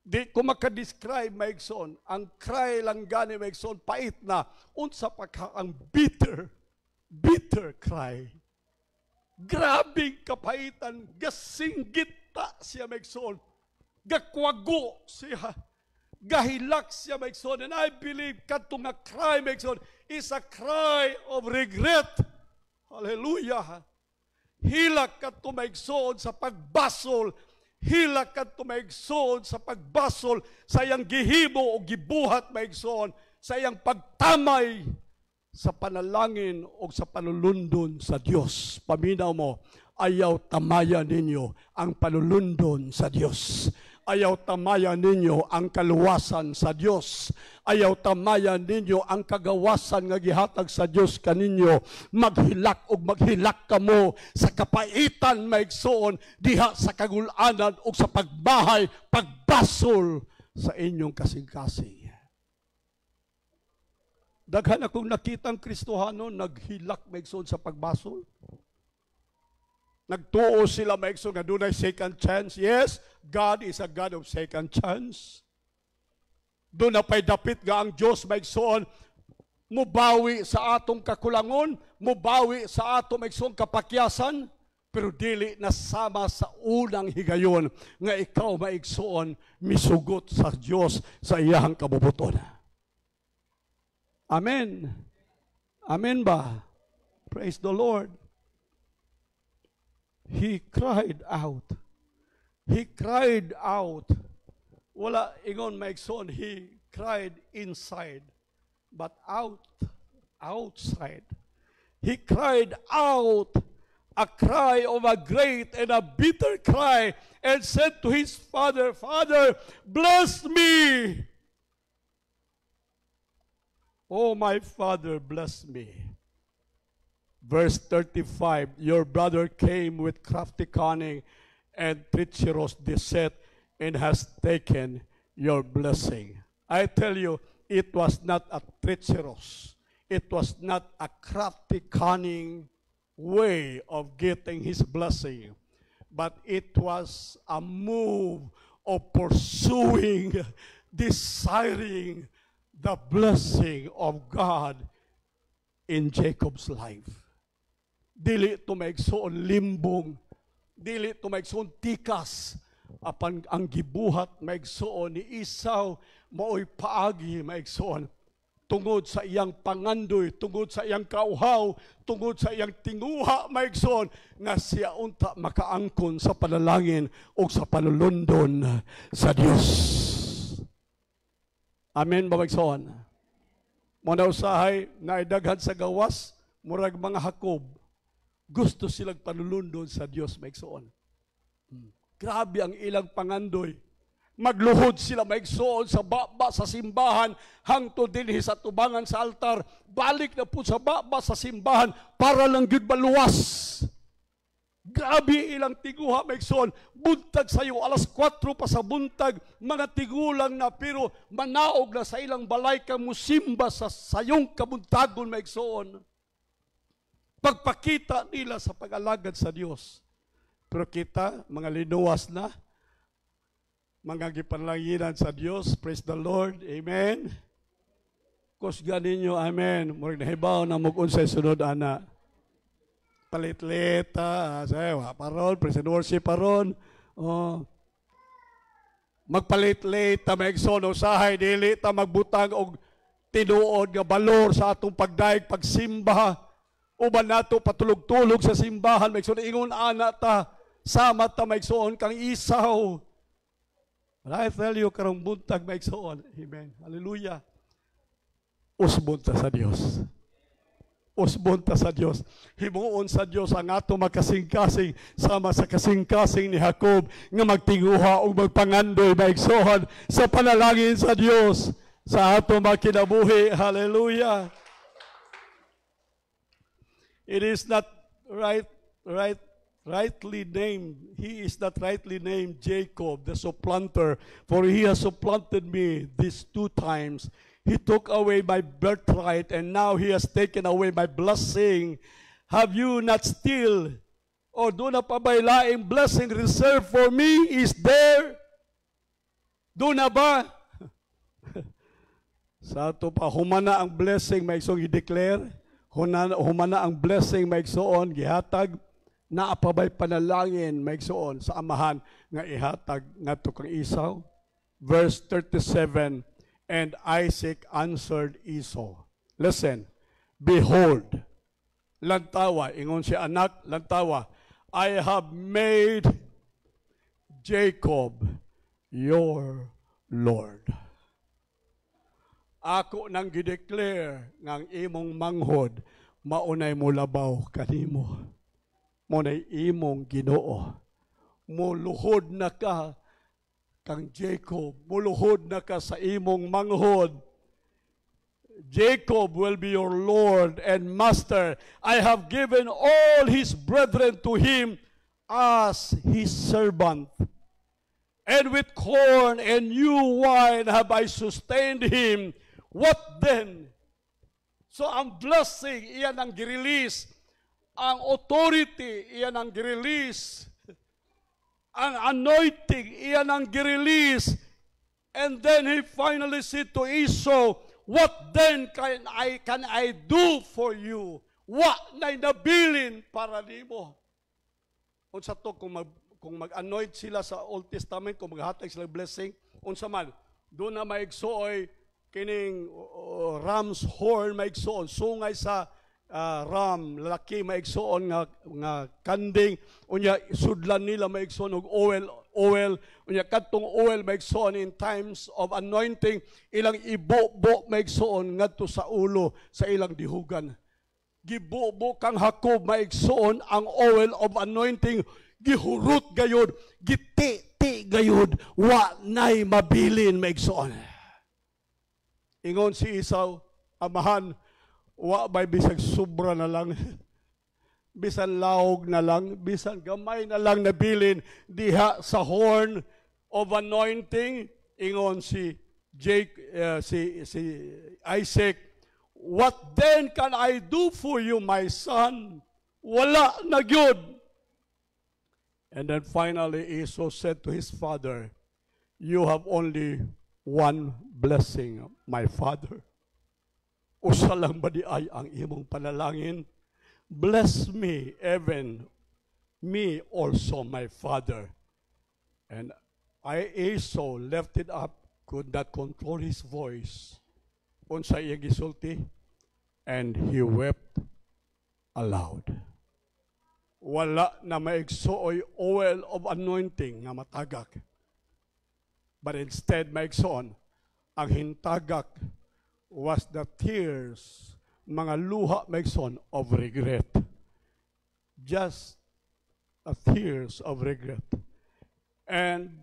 Di ko makadescribe maigsoon, ang cry lang gani maigsoon, pait na, unsa pa ka ang bitter cry. Grabing kapaitan, gasinggita siya maigsoon, gakwago siya, gahilak siya maigsoon, and I believe katong nga cry maigsoon is a cry of regret. Hallelujah. Hilak ka tumaigsoon sa pagbasol, hilak ka tumaigsoon sa pagbasol sa iyang gihimo o gibuhat maigsoon, sa iyang pagtamay sa panalangin o sa panulundon sa Dios. Paminaw mo, ayaw tamayan ninyo ang panulundon sa Dios. Ayaw tamayan ninyo ang kaluwasan sa Dios. Ayaw tamayan ninyo ang kagawasan nga gihatag sa Dios kaninyo. Maghilak o maghilak kamo sa kapaitan maigsoon diha sa kagulanan o sa pagbahay, pagbasol sa inyong kasing-kasing. Daghan akong nakitang Kristohano naghilak maigsoon sa pagbasol. Nagtuo sila maigsoon nga dunay second chance. Yes, God is a God of second chance. Doon na pa'y dapit nga ang Diyos maigsoon, mubawi sa atong kakulangon, mubawi sa atong maigsoon kapakyasan, pero dili nasama sa unang higayon nga ikaw maigsoon misugot sa Diyos sa iyahang kabubuton. Amen. Amen ba? Praise the Lord. He cried out. He cried out. Wala ingon maigsoon, he cried inside, but outside. He cried out a cry of a great and a bitter cry and said to his father, Father, bless me. Oh, my father, bless me. Verse 35, your brother came with crafty cunning and treacherous deceit and has taken your blessing. I tell you, it was not a treacherous, it was not a crafty cunning way of getting his blessing, but it was a move of pursuing, desiring the blessing of God in Jacob's life. Dili tumaigsoon limbong, dili tumaigsoon tikas, apan ang gibuhat maigsoon ni Esau maoy paagi maigsoon tungod sa iyang pangandoy, tungod sa iyang kauhaw, tungod sa iyang tinguha maigsoon nga siya unta makaangkon sa panalangin o sa panulundon sa Dios. Amen ba maigsoon? Muna usahay na idaghan sa gawas murag mga Hakob, gusto silang panulundon sa Dios maigsoon. Grabe ang ilang pangandoy. Magluhod sila maigsoon sa baba sa simbahan hangtod dinhi sa tubangan sa altar. Balik na po sa baba sa simbahan para lang gyud maluwas. Grabe ilang tiguha maigsoon. Buntag sayo alas 4 pa sa buntag, mga tigulang na pero manaog na sa ilang balay kang musimba sa sayong kabuntagon maigsoon. Pagpakita nila sa pag-alagad sa Dios. Pero kita, mga linuwas na, mga gipanlanginan sa Dios, praise the Lord, amen. Kusga ninyo, amen. Murag nahibaw na mugon sa sunod, ana. Palitleta, sayo, paron, praise and worship paron. Oh. Magpalitleta, maigsoon, usahay, dili, ta magbutang og tinuod nga balor sa atong pagdaig, pagsimba. Uban nato patulog-tulog sa simbahan, maigsoon, ingon ana ta, sama ta maigsoon kang Isaw. But I tell you, karong buntag maigsoon. Amen. Hallelujah. Usbon ta sa Dios. Usbon ta sa Dios. Himuon sa Dios ang ato magkasing-kasing sama sa kasing-kasing ni Jacob nga magtinguha o magpangandoy maigsoon sa panalangin sa Dios sa ato makinabuhi. Hallelujah. It is not rightly named. He is not rightly named Jacob, the supplanter, for he has supplanted me these 2 times. He took away my birthright, and now he has taken away my blessing. Have you not still, or do na pa ba'y laing blessing reserved for me? Is there? Do na ba? Sa ato pa, humana ang blessing, may isong i-declare. Humana ang blessing, may igsoon, gihatag. Naapabay panalangin, may igsoon, sa amahan, nga ihatag nga to kang Isaw. Verse 37, and Isaac answered Esau. Listen, behold, lantawa, ingon si anak, lantawa, I have made Jacob your Lord. Ako nang gideclare ngang imong manghod, maunay mo labaw kanimo. Maunay imong Ginoo. Muluhod na ka kang Jacob, muluhod na ka sa imong manghod. Jacob will be your Lord and Master. I have given all his brethren to him as his servant. And with corn and new wine have I sustained him. What then? So ang blessing, iyan ang girelease. Ang authority, iyan ang girelease. Ang anointing, iyan ang girelease. And then he finally said to Esau, what then can I do for you? What na'y nabilin para nimo? Unsa to kung mag-anoint sila sa Old Testament, kung maghatag sila blessing, unsa man, doon na maigsuoy kining ram's horn maigsuon, sungay sa ram, lalaki maigsuon nga kanding, unya sudlan nila maigsuon og oil, unya kadtong oil maigsuon in times of anointing, ilang ibo-bo maigsuon ngadto sa ulo sa ilang dihugan. Gibo-bo kang Jacob maigsuon ang oil of anointing, gihurot gayud, giti gayud, wa nay mabilin maigsuon. Ingon si Esau, amahan, wa bay bisag sobra na lang, bisan laog na lang, bisan gamay na lang nabilin diha sa horn of anointing. Ingon si Isaac, what then can I do for you, my son? Wala na gyud. And then finally Esau said to his father, you have only one blessing, my father. Usa lang ba di ay ang imong panalangin? Bless me, even me also, my father. And Esau left it up, could not control his voice. Unsa iya gisulti? And he wept aloud. Wala na maigsuoy oil of anointing nga matagak. But instead, maigsoon, ang hintagak was the tears, mga luha, maigsoon, of regret. Just a tears of regret. And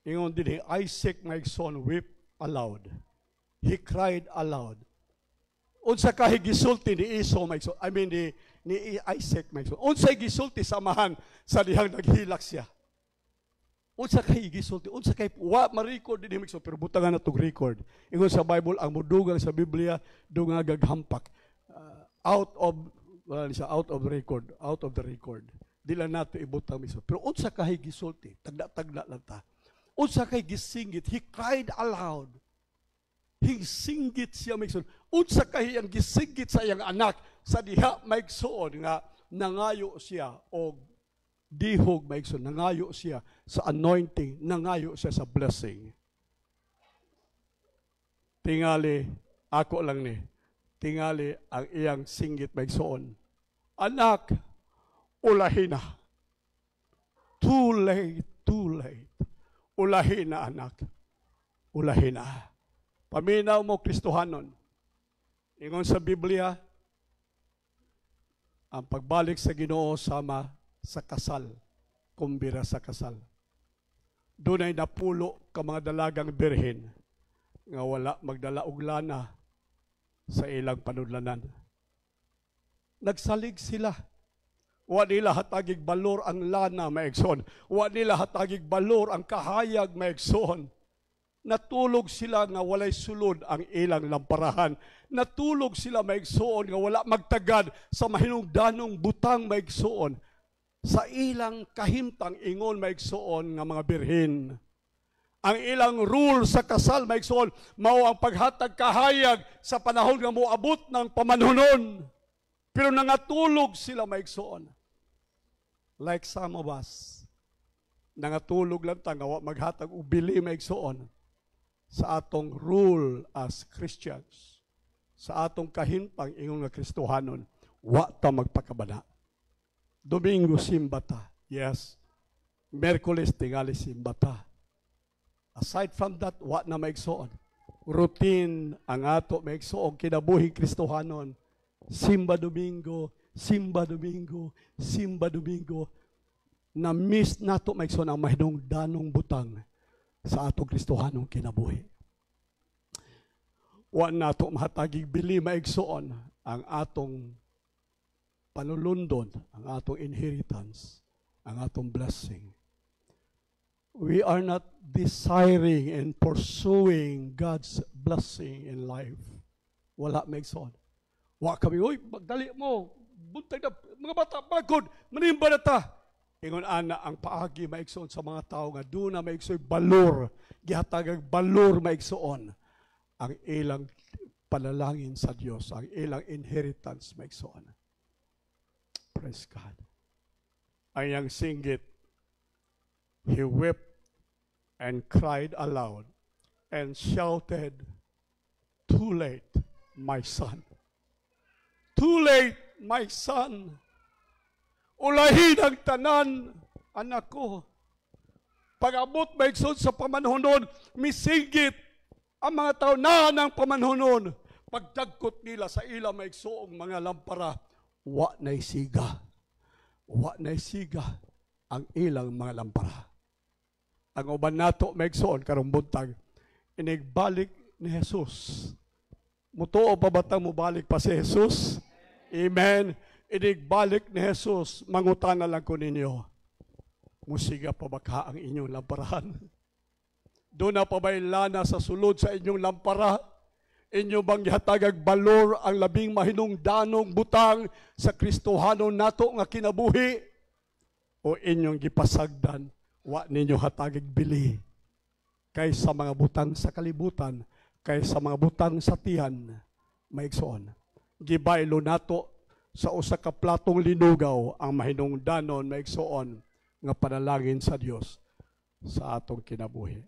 ingon din Isaac, maigsoon, wept aloud. He cried aloud. Unsa kahi gisulti ni Esau, maigsoon, ni Isaac, maigsoon. Unsa gisulti samahan sa dihang naghilak siya. Unsa kay gisulti, unsa kay wa ma-record dinhi migso, pero butangan na tong record. Ingon sa Bible, ang mudugang sa Biblia dungag hampak. Out of the record. Dila nato ibutang migso. Pero unsa kay gisulti, tagda-tagda lang ta. Unsa kay gisingit, he cried aloud. Hinsinggit siya migso. Unsa kay ang gisingit sa iyang anak sa diha maigsuon nga nangayo siya og dihog maigsoon, nangayo siya sa anointing, nangayo siya sa blessing. Tingali, ako lang ni, tingali ang iyang singgit maigsoon. Anak, ulahin na. Too late, too late. Ulahin na, anak. Ulahin na. Paminaw mo, Kristohanon. Ingon sa Biblia, ang pagbalik sa Ginoo sama sa kasal, kumbira sa kasal. Doon ay napulo ka mga dalagang birhen nga wala magdala og lana sa ilang panudlanan. Nagsalig sila. Wa nila hatagig balor ang lana maigsoon. Wa nila hatagig balor ang kahayag maigsoon. Natulog sila nga walay sulod ang ilang lamparahan. Natulog sila maigsoon nga wala magtagad sa mahinungdanong butang maigsoon. Sa ilang kahimtang ingon maigsoon nga mga birhen. Ang ilang rule sa kasal maigsoon mao ang paghatag kahayag sa panahon nga moabot ng pamanhunon. Pero nangatulog sila maigsoon. Like some of us, nangatulog lang ta nga maghatag og bili maigsoon sa atong rule as Christians, sa atong kahintang ingon nga Kristohanon, wa ta magpakabana. Domingo simbata, yes. Merkules tingali simbata. Aside from that, wa na maigsoon. Routine ang ato maigsoon kinabuhing Kristohanon. Simba Domingo, Simba Domingo, Simba Domingo. Na-miss nato maigsoon ang mahinungdanong butang sa atong Kristohanong kinabuhi. Wa nato mahatagig bili maigsoon ang atong panulundon, ang atong inheritance, ang atong blessing. We are not desiring and pursuing God's blessing in life. Wala maigsoon. Wa kami, uy, magdali mo, buntag na, mga bata, bagod, manimba na ta. Ingon ana ang paagi maigsoon sa mga tao nga doon na maigsoon balor, gihatagag balor maigsoon ang ilang panalangin sa Dios, ang ilang inheritance maigsoon. Praise God. Ang iyang singgit, he wept and cried aloud and shouted, "Too late, my son. Too late, my son. Ulahin ang tanan, anak ko. Pag-abot maigsoon sa pamanhunon, misinggit ang mga tao na ng pamanhunon. Pagdagkot nila sa ila maigsoong mga lampara, wa na'y siga. Wa na'y siga ang ilang mga lampara. Ang uban nato maigsoon karong buntag, inigbalik ni Jesus. Mutuo pa batang mubalik pa si Jesus? Amen. Inigbalik ni Jesus, mangutana lang ko ninyo, musiga pa baka ang inyong lamparahan? Doon na pa ba'y lana sa sulod sa inyong lampara? Inyo bang gihatagag balor ang labing mahinungdanong butang sa Kristohanon nato nga kinabuhi? O inyong gipasagdan, wa ninyo hatagag bili kaysa mga butang sa kalibutan, kaysa mga butang sa tiyan, maigsoon. Gibaylo nato sa usa ka platong linugaw ang mahinungdanon maigsoon nga panalangin sa Dios sa atong kinabuhi.